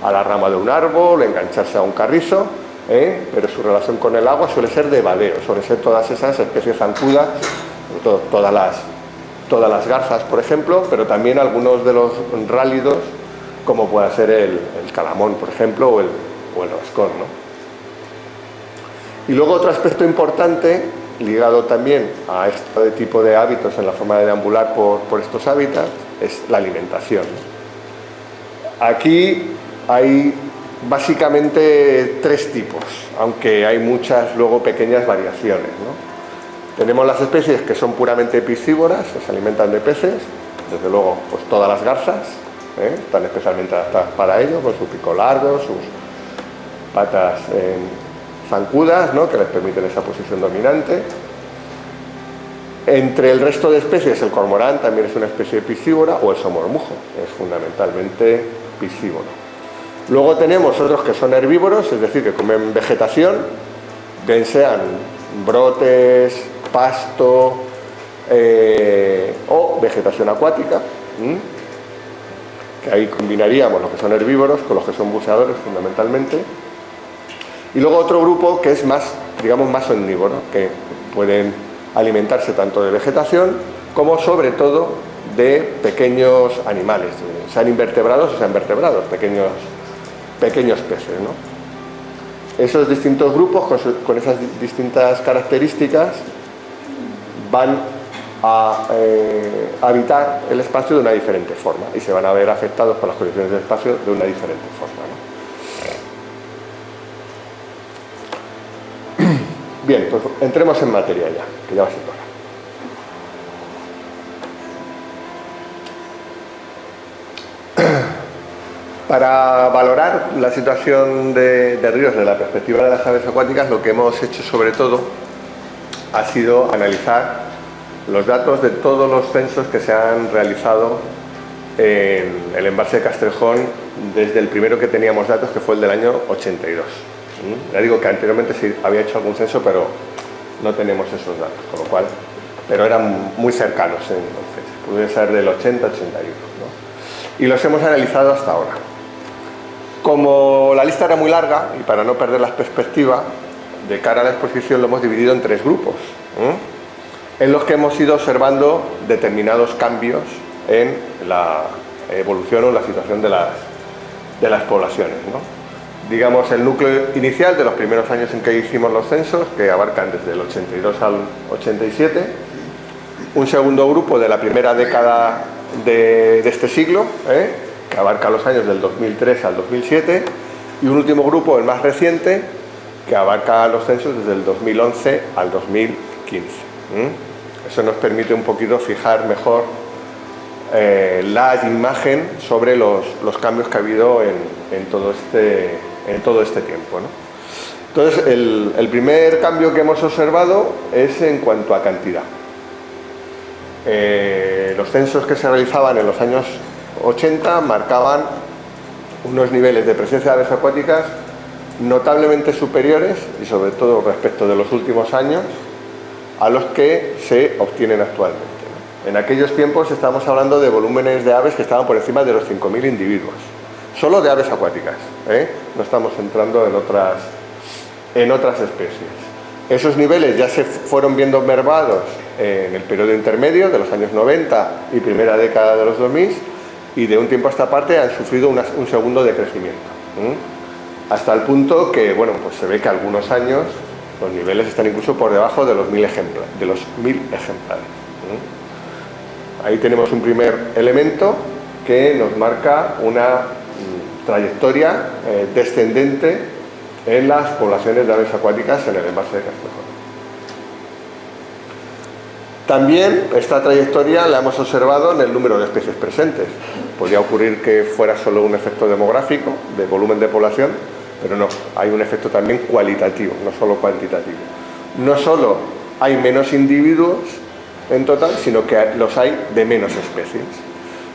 a la rama de un árbol, engancharse a un carrizo, pero su relación con el agua suele ser de vadeo, suelen ser todas esas especies zancudas, todas las garzas, por ejemplo, pero también algunos de los rálidos, como pueda ser el calamón, por ejemplo, o el rascón, ¿no? Y luego otro aspecto importante, ligado también a este tipo de hábitos en la forma de deambular por estos hábitats, es la alimentación. Aquí hay básicamente tres tipos, aunque hay muchas luego pequeñas variaciones, ¿no? Tenemos las especies que son puramente piscívoras, que se alimentan de peces, desde luego pues todas las garzas, están especialmente adaptadas para ello, con su pico largo, sus patas zancudas, ¿no? Que les permiten esa posición dominante. Entre el resto de especies, el cormorán también es una especie piscívora, o el somormujo, es fundamentalmente piscívoro. Luego tenemos otros que son herbívoros, es decir, que comen vegetación, bien sean brotes, pasto o vegetación acuática, que ahí combinaríamos los que son herbívoros con los que son buceadores fundamentalmente. Y luego otro grupo que es más, digamos, más omnívoro, que pueden alimentarse tanto de vegetación como sobre todo de pequeños animales, sean invertebrados o sean vertebrados, pequeños peces, ¿no? Esos distintos grupos con esas distintas características van a habitar el espacio de una diferente forma y se van a ver afectados por las condiciones del espacio de una diferente forma, ¿no? Bien, pues entremos en materia ya, que ya va a ser hora. Para valorar la situación de ríos desde la perspectiva de las aves acuáticas, lo que hemos hecho sobre todo ha sido analizar los datos de todos los censos que se han realizado en el embalse de Castrejón desde el primero que teníamos datos, que fue el del año 82. Ya digo que anteriormente sí había hecho algún censo, pero no tenemos esos datos, con lo cual, pero eran muy cercanos en fecha, puede ser del 80-81, ¿no? Y los hemos analizado hasta ahora. Como la lista era muy larga y para no perder la perspectiva, de cara a la exposición lo hemos dividido en tres grupos, en los que hemos ido observando determinados cambios en la evolución o la situación de las poblaciones, ¿no? Digamos, el núcleo inicial de los primeros años en que hicimos los censos, que abarcan desde el 82 al 87, un segundo grupo de la primera década de este siglo, que abarca los años del 2003 al 2007, y un último grupo, el más reciente, que abarca los censos desde el 2011 al 2015. Eso nos permite un poquito fijar mejor la imagen sobre los cambios que ha habido en todo este tiempo, ¿no? Entonces, el primer cambio que hemos observado es en cuanto a cantidad. Los censos que se realizaban en los años 80 marcaban unos niveles de presencia de aves acuáticas notablemente superiores, y sobre todo respecto de los últimos años, a los que se obtienen actualmente, ¿no? En aquellos tiempos estamos hablando de volúmenes de aves que estaban por encima de los 5.000 individuos, solo de aves acuáticas, ¿eh? No estamos entrando en otras especies. Esos niveles ya se fueron viendo mermados en el periodo intermedio de los años 90 y primera década de los 2000, y de un tiempo a esta parte han sufrido un segundo decrecimiento, hasta el punto que, bueno, pues se ve que algunos años los niveles están incluso por debajo de los 1.000 ejemplares. Ahí tenemos un primer elemento que nos marca una trayectoria descendente en las poblaciones de aves acuáticas en el embalse de Castejón. También esta trayectoria la hemos observado en el número de especies presentes. Podría ocurrir que fuera solo un efecto demográfico, de volumen de población, pero no, hay un efecto también cualitativo, no solo cuantitativo. No solo hay menos individuos en total, sino que los hay de menos especies.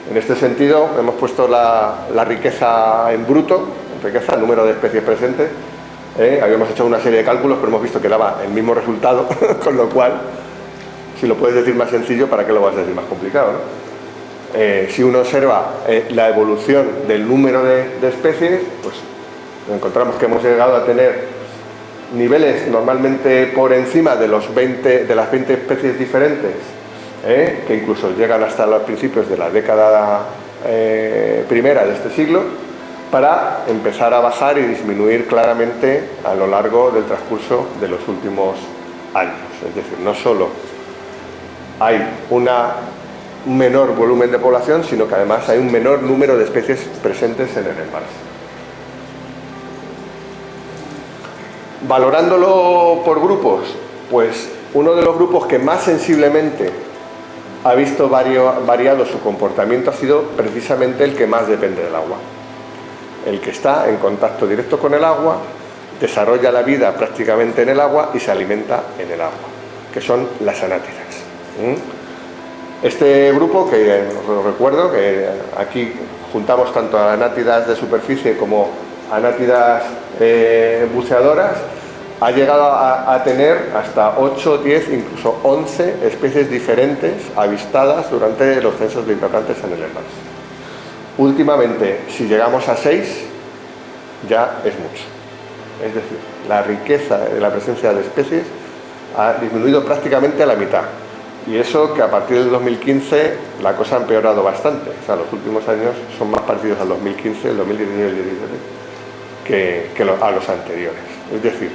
En este sentido, hemos puesto la riqueza en bruto, riqueza, el número de especies presentes. Habíamos hecho una serie de cálculos, pero hemos visto que daba el mismo resultado, con lo cual, si lo puedes decir más sencillo, ¿para qué lo vas a decir más complicado, ¿no? Si uno observa la evolución del número de especies, pues encontramos que hemos llegado a tener niveles normalmente por encima de las 20 especies diferentes, que incluso llegan hasta los principios de la década primera de este siglo, para empezar a bajar y disminuir claramente a lo largo del transcurso de los últimos años. Es decir, no solo hay un menor volumen de población, sino que además hay un menor número de especies presentes en el embalse. Valorándolo por grupos, pues uno de los grupos que más sensiblemente ha visto variado su comportamiento ha sido precisamente el que más depende del agua. El que está en contacto directo con el agua, desarrolla la vida prácticamente en el agua y se alimenta en el agua, que son las anátidas. Este grupo, que os recuerdo que aquí juntamos tanto a anátidas de superficie como anátidas buceadoras, ha llegado a tener hasta 8, 10, incluso 11 especies diferentes avistadas durante los censos de hidrocantes en el embalse. Últimamente, si llegamos a 6, ya es mucho. Es decir, la riqueza de la presencia de especies ha disminuido prácticamente a la mitad. Y eso que a partir del 2015 la cosa ha empeorado bastante. O sea, los últimos años son más parecidos al 2015, el 2019 y el 2017 que a los anteriores. Es decir,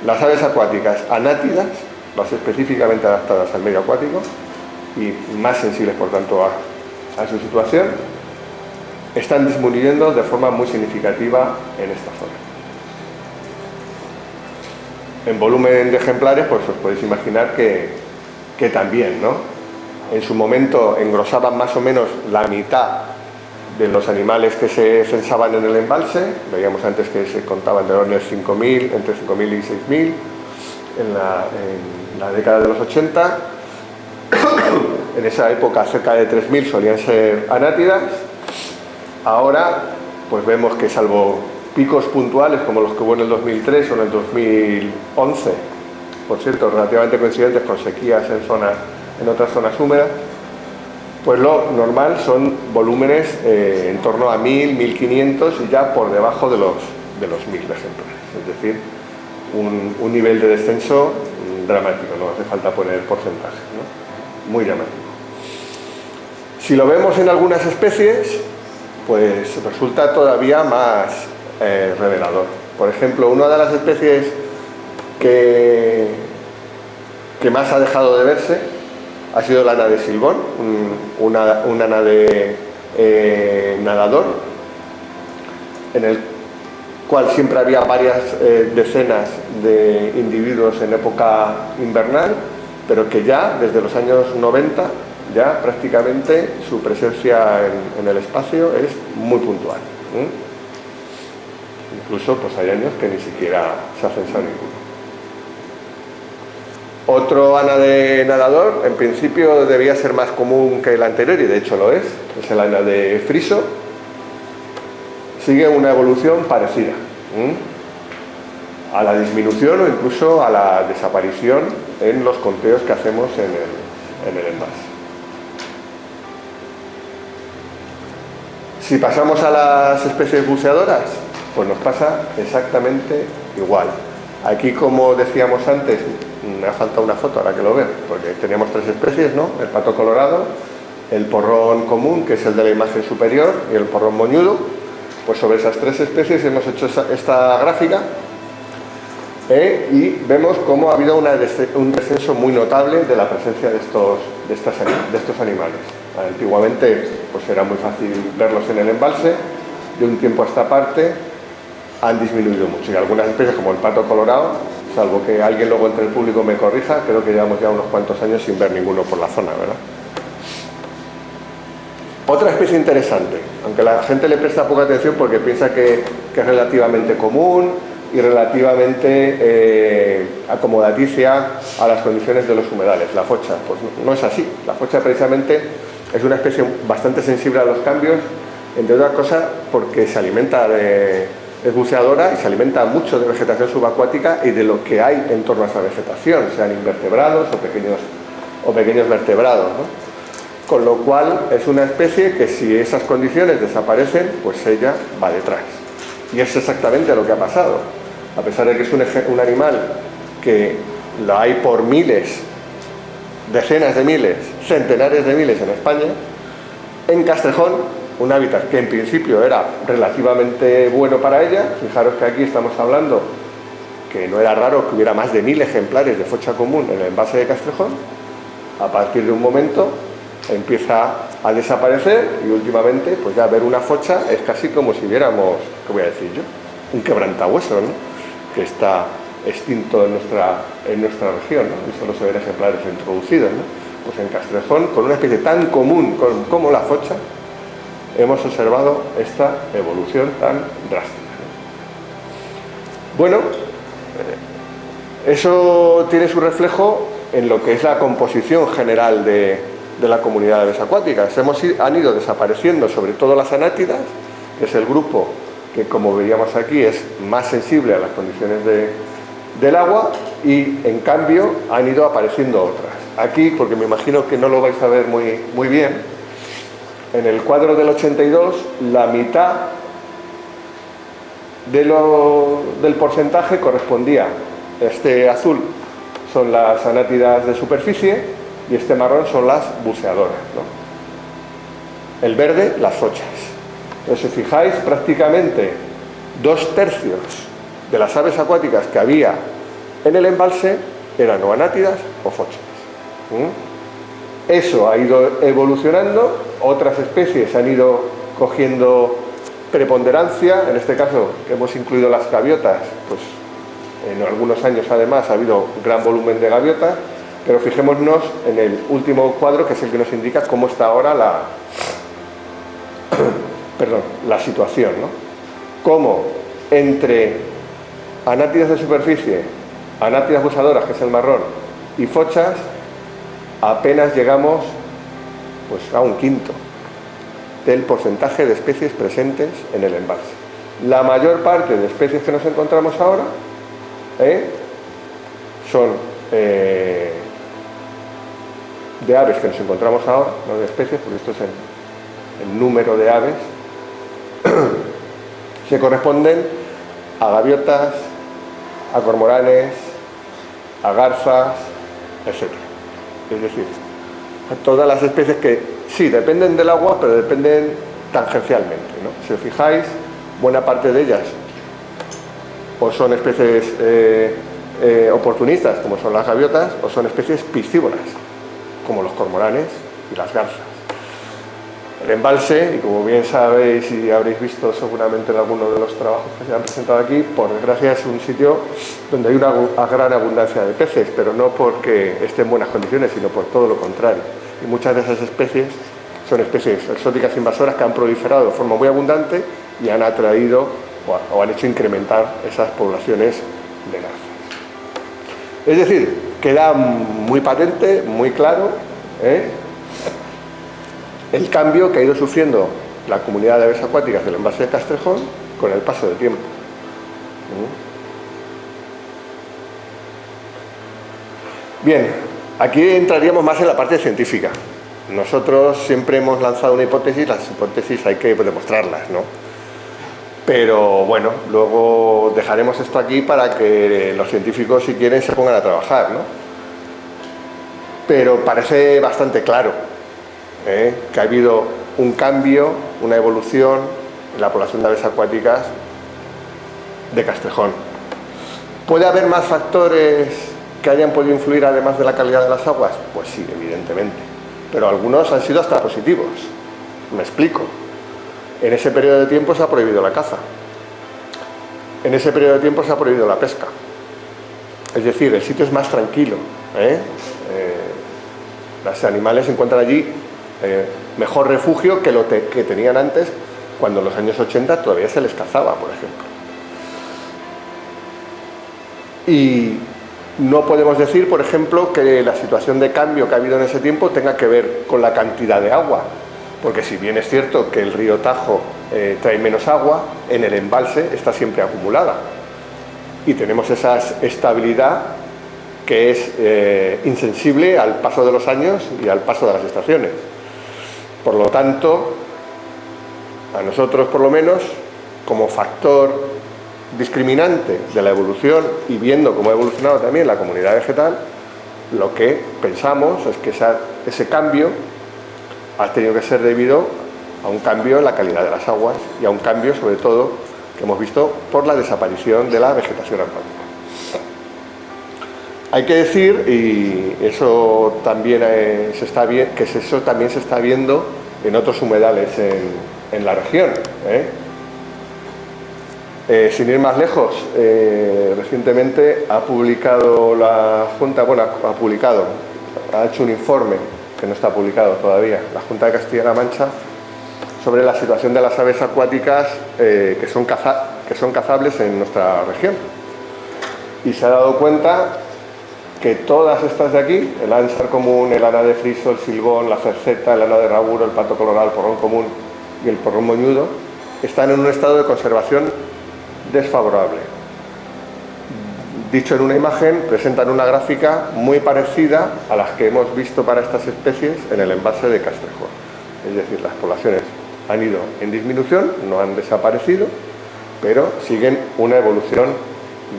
las aves acuáticas anátidas, las específicamente adaptadas al medio acuático y más sensibles, por tanto, a su situación, están disminuyendo de forma muy significativa en esta zona. En volumen de ejemplares, pues os podéis imaginar que también, ¿no? En su momento engrosaban más o menos la mitad de los animales que se censaban en el embalse. Veíamos antes que se contaban de orden 5.000, entre 5.000 y 6.000 en la década de los 80. En esa época cerca de 3.000 solían ser anátidas. Ahora pues vemos que, salvo picos puntuales como los que hubo en el 2003 o en el 2011, por cierto, relativamente coincidentes con sequías en otras zonas húmedas, pues lo normal son volúmenes en torno a 1.000, 1.500 y ya por debajo de los 1.000 ejemplares. Es decir, un nivel de descenso dramático, no hace falta poner porcentaje, ¿no? Muy llamativo. Si lo vemos en algunas especies, pues resulta todavía más revelador. Por ejemplo, una de las especies que más ha dejado de verse ha sido la ana de Silbón, un ana de nadador, en el cual siempre había varias decenas de individuos en época invernal pero que ya desde los años 90 ya prácticamente su presencia en el espacio es muy puntual. Incluso pues hay años que ni siquiera se ha censado ninguno. Otro ana de nadador, en principio debía ser más común que el anterior, y de hecho lo es el ana de friso. Sigue una evolución parecida a la disminución o incluso a la desaparición en los conteos que hacemos en el envase. Si pasamos a las especies buceadoras, pues nos pasa exactamente igual. Aquí, como decíamos antes, me ha faltado una foto ahora que lo veo, porque teníamos 3 especies, ¿no? El pato colorado, el porrón común, que es el de la imagen superior, y el porrón moñudo. Pues sobre esas 3 especies hemos hecho esta gráfica, y vemos cómo ha habido un descenso muy notable de la presencia de estos animales. Antiguamente pues era muy fácil verlos en el embalse, de un tiempo a esta parte han disminuido mucho, y algunas especies como el pato colorado, salvo que alguien luego entre el público me corrija, creo que llevamos ya unos cuantos años sin ver ninguno por la zona, ¿verdad? Otra especie interesante, aunque la gente le presta poca atención porque piensa que es relativamente común y relativamente acomodaticia a las condiciones de los humedales, la focha. Pues no es así. La focha precisamente es una especie bastante sensible a los cambios, entre otras cosas porque se alimenta es buceadora y se alimenta mucho de vegetación subacuática y de lo que hay en torno a esa vegetación, sean invertebrados o pequeños vertebrados, ¿no? Con lo cual es una especie que, si esas condiciones desaparecen, pues ella va detrás. Y es exactamente lo que ha pasado. A pesar de que es un animal que lo hay por miles, decenas de miles, centenares de miles en España, en Castrejón, un hábitat que en principio era relativamente bueno para ella. Fijaros que aquí estamos hablando que no era raro que hubiera más de 1000 ejemplares de focha común en el embalse de Castrejón. A partir de un momento empieza a desaparecer y últimamente pues ya ver una focha es casi como si viéramos, ¿qué voy a decir yo? Un quebrantahuesos, ¿no? Que está extinto en nuestra región, ¿no? Y solo se ven ejemplares introducidos, ¿no? Pues en Castrejón, con una especie tan común como la focha, hemos observado esta evolución tan drástica, ¿no? Bueno, eso tiene su reflejo en lo que es la composición general de la comunidad de aves acuáticas. Han ido desapareciendo sobre todo las anátidas, que es el grupo que, como veíamos aquí, es más sensible a las condiciones del agua, y en cambio han ido apareciendo otras. Aquí, porque me imagino que no lo vais a ver muy bien, en el cuadro del 82, la mitad del porcentaje correspondía, este azul son las anátidas de superficie y este marrón son las buceadoras, ¿no? El verde, las fochas. Entonces, si fijáis, prácticamente 2/3 de las aves acuáticas que había en el embalse eran o anátidas o fochas. Eso ha ido evolucionando, otras especies han ido cogiendo preponderancia. En este caso, que hemos incluido las gaviotas, pues en algunos años además ha habido un gran volumen de gaviotas, pero fijémonos en el último cuadro, que es el que nos indica cómo está ahora la situación, ¿no? Cómo entre anátidas de superficie, anátidas buceadoras, que es el marrón, y fochas, apenas llegamos pues a 1/5 del porcentaje de especies presentes en el embalse. La mayor parte de especies que nos encontramos ahora son de aves que nos encontramos ahora, no de especies, porque esto es el número de aves, se corresponden a gaviotas, a cormoranes, a garzas, etc. Es decir, todas las especies que sí dependen del agua, pero dependen tangencialmente, ¿no? Si os fijáis, buena parte de ellas o son especies oportunistas, como son las gaviotas, o son especies piscívoras, como los cormoranes y las garzas. el embalse, y como bien sabéis y habréis visto seguramente en alguno de los trabajos que se han presentado aquí, por desgracia es un sitio donde hay una gran abundancia de peces, pero no porque esté en buenas condiciones, sino por todo lo contrario. Y muchas de esas especies son especies exóticas invasoras que han proliferado de forma muy abundante y han atraído o han hecho incrementar esas poblaciones de garzas. Es decir, queda muy patente, muy claro, el cambio que ha ido sufriendo la comunidad de aves acuáticas del embalse de Castrejón con el paso del tiempo. Bien, aquí entraríamos más en la parte científica. Nosotros siempre hemos lanzado una hipótesis, las hipótesis hay que demostrarlas, ¿no? Pero bueno, luego dejaremos esto aquí para que los científicos, si quieren, se pongan a trabajar, ¿no? Pero parece bastante claro que ha habido un cambio, una evolución en la población de aves acuáticas de Castrejón. ¿Puede haber más factores que hayan podido influir además de la calidad de las aguas? Pues sí, evidentemente. Pero algunos han sido hasta positivos. Me explico. En ese periodo de tiempo se ha prohibido la caza. En ese periodo de tiempo se ha prohibido la pesca. Es decir, el sitio es más tranquilo. Los animales encuentran allí mejor refugio que lo que tenían antes, cuando en los años 80 todavía se les cazaba, por ejemplo. Y no podemos decir, por ejemplo, que la situación de cambio que ha habido en ese tiempo tenga que ver con la cantidad de agua, porque si bien es cierto que el río Tajo trae menos agua, en el embalse está siempre acumulada. Y tenemos esa estabilidad que es insensible al paso de los años y al paso de las estaciones. Por lo tanto, a nosotros por lo menos, como factor discriminante de la evolución y viendo cómo ha evolucionado también la comunidad vegetal, lo que pensamos es que ese cambio ha tenido que ser debido a un cambio en la calidad de las aguas y a un cambio, sobre todo, que hemos visto por la desaparición de la vegetación acuática. Hay que decir, y eso también eso también se está viendo en otros humedales en la región. Sin ir más lejos, recientemente ha publicado la Junta, ha hecho un informe, que no está publicado todavía, la Junta de Castilla-La Mancha, sobre la situación de las aves acuáticas que son cazables en nuestra región. Y se ha dado cuenta que todas estas de aquí, el ánsar común, el ana de friso, el silbón, la cerceta, el ana de raburo, el pato colorado, el porrón común y el porrón moñudo, están en un estado de conservación desfavorable. Dicho en una imagen, presentan una gráfica muy parecida a las que hemos visto para estas especies en el embalse de Castrejón. Es decir, las poblaciones han ido en disminución, no han desaparecido, pero siguen una evolución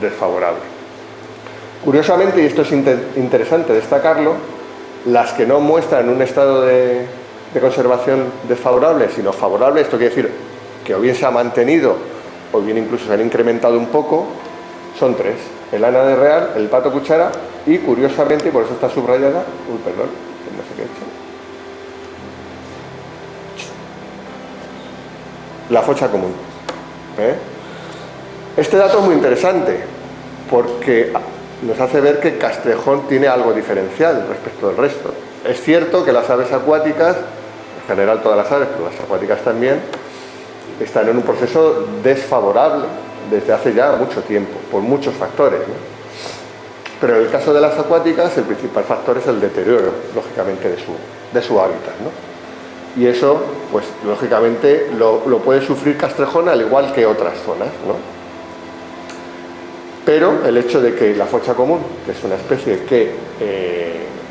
desfavorable. Curiosamente, y esto es interesante destacarlo, las que no muestran un estado de conservación desfavorable, sino favorable, esto quiere decir que o bien se ha mantenido o bien incluso se han incrementado un poco, son tres: el ana de real, el pato cuchara y, curiosamente, y por eso está subrayada, no sé qué he hecho, la focha común. Este dato es muy interesante porque nos hace ver que Castrejón tiene algo diferencial respecto del resto. Es cierto que las aves acuáticas, en general todas las aves, pero las acuáticas también, están en un proceso desfavorable desde hace ya mucho tiempo, por muchos factores, ¿no? Pero en el caso de las acuáticas, el principal factor es el deterioro, lógicamente, de su hábitat, ¿no? Y eso, pues, lógicamente, lo puede sufrir Castrejón al igual que otras zonas, ¿no? Pero el hecho de que la focha común, que es una especie que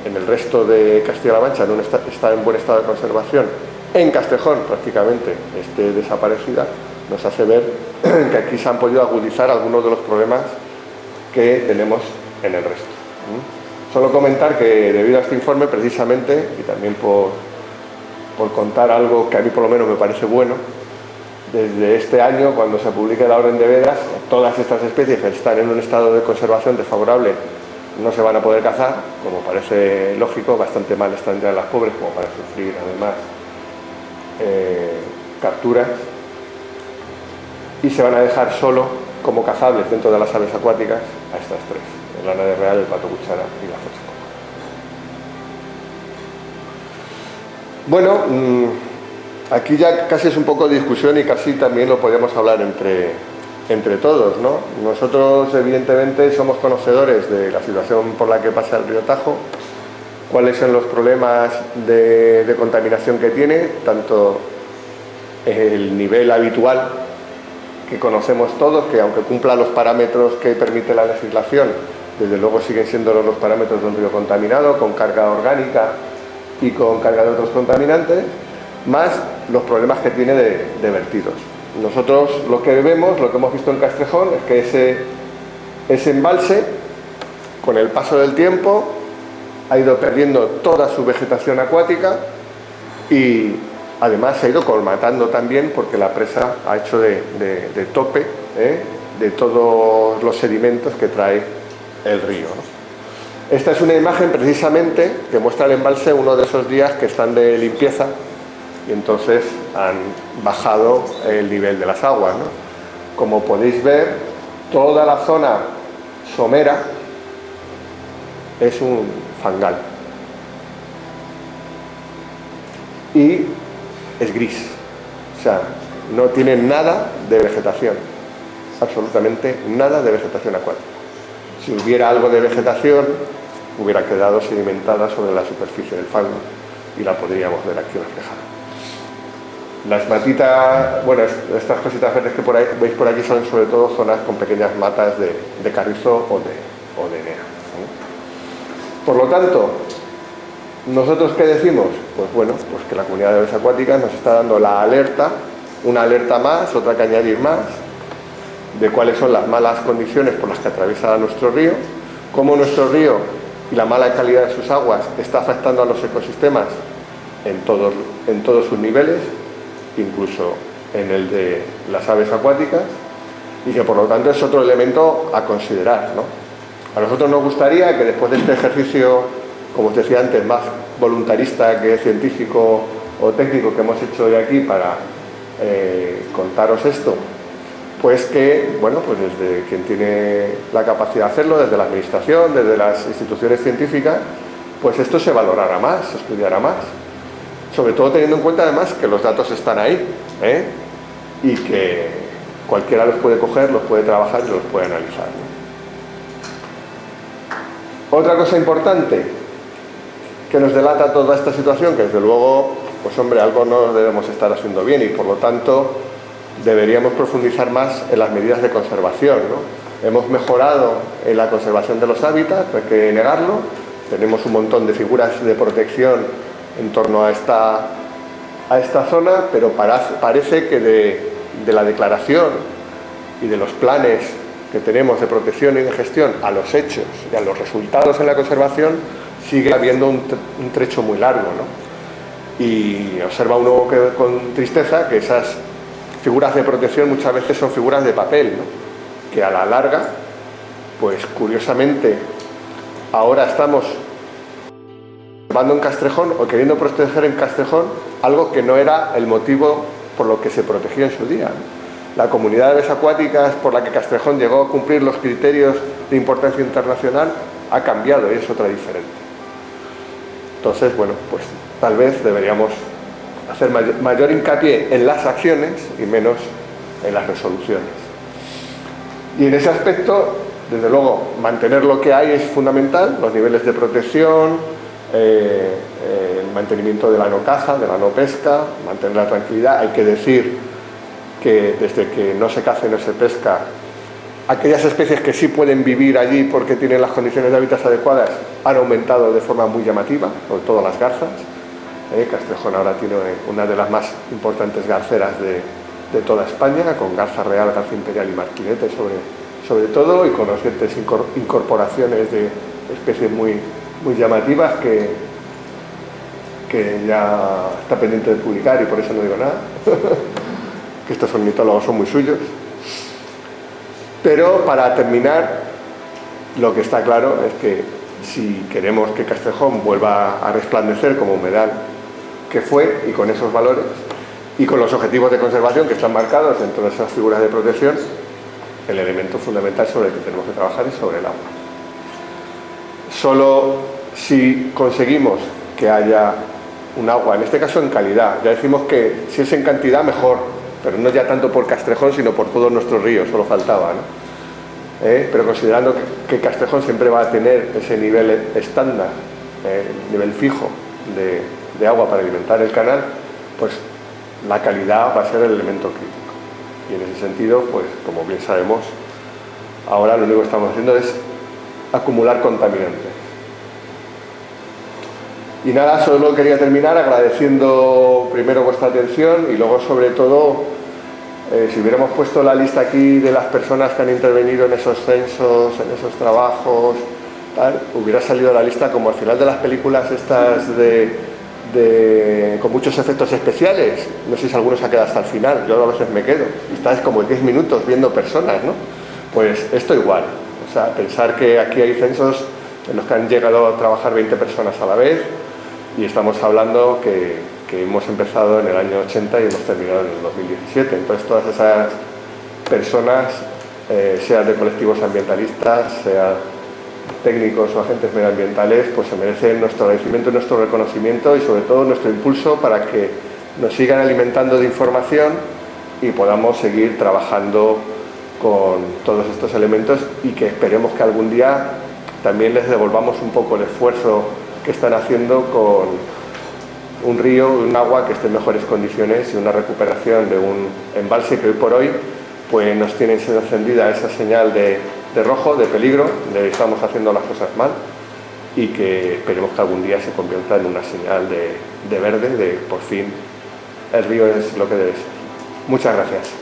en el resto de Castilla-La Mancha está en buen estado de conservación, en Castrejón prácticamente esté desaparecida, nos hace ver que aquí se han podido agudizar algunos de los problemas que tenemos en el resto. Solo comentar que debido a este informe, precisamente, y también por contar algo que a mí por lo menos me parece bueno, desde este año, cuando se publique la Orden de Vedas, todas estas especies que están en un estado de conservación desfavorable no se van a poder cazar, como parece lógico. Bastante mal están ya las pobres como para sufrir además capturas y se van a dejar solo como cazables dentro de las aves acuáticas a estas tres: el ánade real, el pato cuchara y la focha. Bueno, aquí ya casi es un poco de discusión y casi también lo podríamos hablar entre todos, ¿no? Nosotros evidentemente somos conocedores de la situación por la que pasa el río Tajo, cuáles son los problemas de contaminación que tiene, tanto el nivel habitual que conocemos todos, que aunque cumpla los parámetros que permite la legislación, desde luego siguen siendo los parámetros de un río contaminado, con carga orgánica y con carga de otros contaminantes, más los problemas que tiene de vertidos. Nosotros lo que vemos, lo que hemos visto en Castrejón, es que ese embalse, con el paso del tiempo, ha ido perdiendo toda su vegetación acuática y además se ha ido colmatando también porque la presa ha hecho de tope de todos los sedimentos que trae el río, ¿no? Esta es una imagen precisamente que muestra el embalse uno de esos días que están de limpieza y entonces han bajado el nivel de las aguas, ¿no? Como podéis ver, toda la zona somera es un fangal y es gris, o sea, no tiene nada de vegetación, absolutamente nada de vegetación acuática. Si hubiera algo de vegetación, hubiera quedado sedimentada sobre la superficie del fango y la podríamos ver aquí reflejada. Las matitas, bueno, estas cositas verdes que veis por aquí son sobre todo zonas con pequeñas matas de carrizo o de enea, ¿no? Por lo tanto, ¿nosotros qué decimos? Pues bueno, pues que la comunidad de aves acuáticas nos está dando la alerta, una alerta más, otra que añadir más, de cuáles son las malas condiciones por las que atraviesa nuestro río, cómo nuestro río y la mala calidad de sus aguas está afectando a los ecosistemas en todos sus niveles, incluso en el de las aves acuáticas, y que por lo tanto es otro elemento a considerar, ¿no? A nosotros nos gustaría que después de este ejercicio, como os decía antes, más voluntarista que científico o técnico que hemos hecho hoy aquí para contaros esto, pues que, bueno, pues desde quien tiene la capacidad de hacerlo, desde la administración, desde las instituciones científicas, pues esto se valorará más, se estudiará más. Sobre todo teniendo en cuenta además que los datos están ahí, y que cualquiera los puede coger, los puede trabajar y los puede analizar, ¿no? Otra cosa importante que nos delata toda esta situación, que desde luego, pues hombre, algo no debemos estar haciendo bien y por lo tanto deberíamos profundizar más en las medidas de conservación, ¿no? Hemos mejorado en la conservación de los hábitats, no hay que negarlo, tenemos un montón de figuras de protección en torno a esta zona, pero parece que de la declaración y de los planes que tenemos de protección y de gestión a los hechos y a los resultados en la conservación sigue habiendo un trecho muy largo, ¿no? Y observa uno con tristeza que esas figuras de protección muchas veces son figuras de papel, ¿no? Que a la larga, pues curiosamente, ahora estamos observando en Castrejón o queriendo proteger en Castrejón algo que no era el motivo por lo que se protegió en su día, ¿no? La comunidad de aves acuáticas por la que Castrejón llegó a cumplir los criterios de importancia internacional ha cambiado y es otra diferente. Entonces, bueno, pues tal vez deberíamos hacer mayor hincapié en las acciones y menos en las resoluciones. Y en ese aspecto, desde luego, mantener lo que hay es fundamental, los niveles de protección, el mantenimiento de la no caza, de la no pesca, mantener la tranquilidad. Hay que decir que desde que no se caza y no se pesca, aquellas especies que sí pueden vivir allí porque tienen las condiciones de hábitat adecuadas han aumentado de forma muy llamativa, sobre todo las garzas. Castrejón ahora tiene una de las más importantes garceras de toda España, con garza real, garza imperial y marquinete sobre todo, y con recientes incorporaciones de especies muy llamativas que ya está pendiente de publicar y por eso no digo nada, que estos ornitólogos son muy suyos. Pero para terminar, lo que está claro es que si queremos que Castrejón vuelva a resplandecer como humedal que fue y con esos valores, Y con los objetivos de conservación que están marcados en todas esas figuras de protección, el elemento fundamental sobre el que tenemos que trabajar es sobre el agua. Solo si conseguimos que haya un agua, en este caso en calidad, ya decimos que si es en cantidad mejor, pero no ya tanto por Castrejón sino por todos nuestros ríos, solo faltaba, ¿no? Pero considerando que Castrejón siempre va a tener ese nivel estándar, nivel fijo de agua para alimentar el canal, pues la calidad va a ser el elemento crítico. Y en ese sentido, pues como bien sabemos, ahora lo único que estamos haciendo es acumular contaminantes. Y nada, solo quería terminar agradeciendo primero vuestra atención y luego sobre todo, si hubiéramos puesto la lista aquí de las personas que han intervenido en esos censos, en esos trabajos, tal, hubiera salido la lista como al final de las películas estas con muchos efectos especiales. No sé si alguno se ha quedado hasta el final, yo a veces me quedo. Y estás como 10 minutos viendo personas, ¿no? Pues esto igual. O sea, pensar que aquí hay censos en los que han llegado a trabajar 20 personas a la vez y estamos hablando que hemos empezado en el año 80 y hemos terminado en el 2017. Entonces todas esas personas, sean de colectivos ambientalistas, sean técnicos o agentes medioambientales, pues se merecen nuestro agradecimiento y nuestro reconocimiento y sobre todo nuestro impulso para que nos sigan alimentando de información y podamos seguir trabajando con todos estos elementos y que esperemos que algún día también les devolvamos un poco el esfuerzo que están haciendo con un río, un agua que esté en mejores condiciones y una recuperación de un embalse que hoy por hoy pues nos tiene encendida esa señal de rojo, de peligro, de estamos haciendo las cosas mal y que esperemos que algún día se convierta en una señal de verde, de por fin el río es lo que debe ser. Muchas gracias.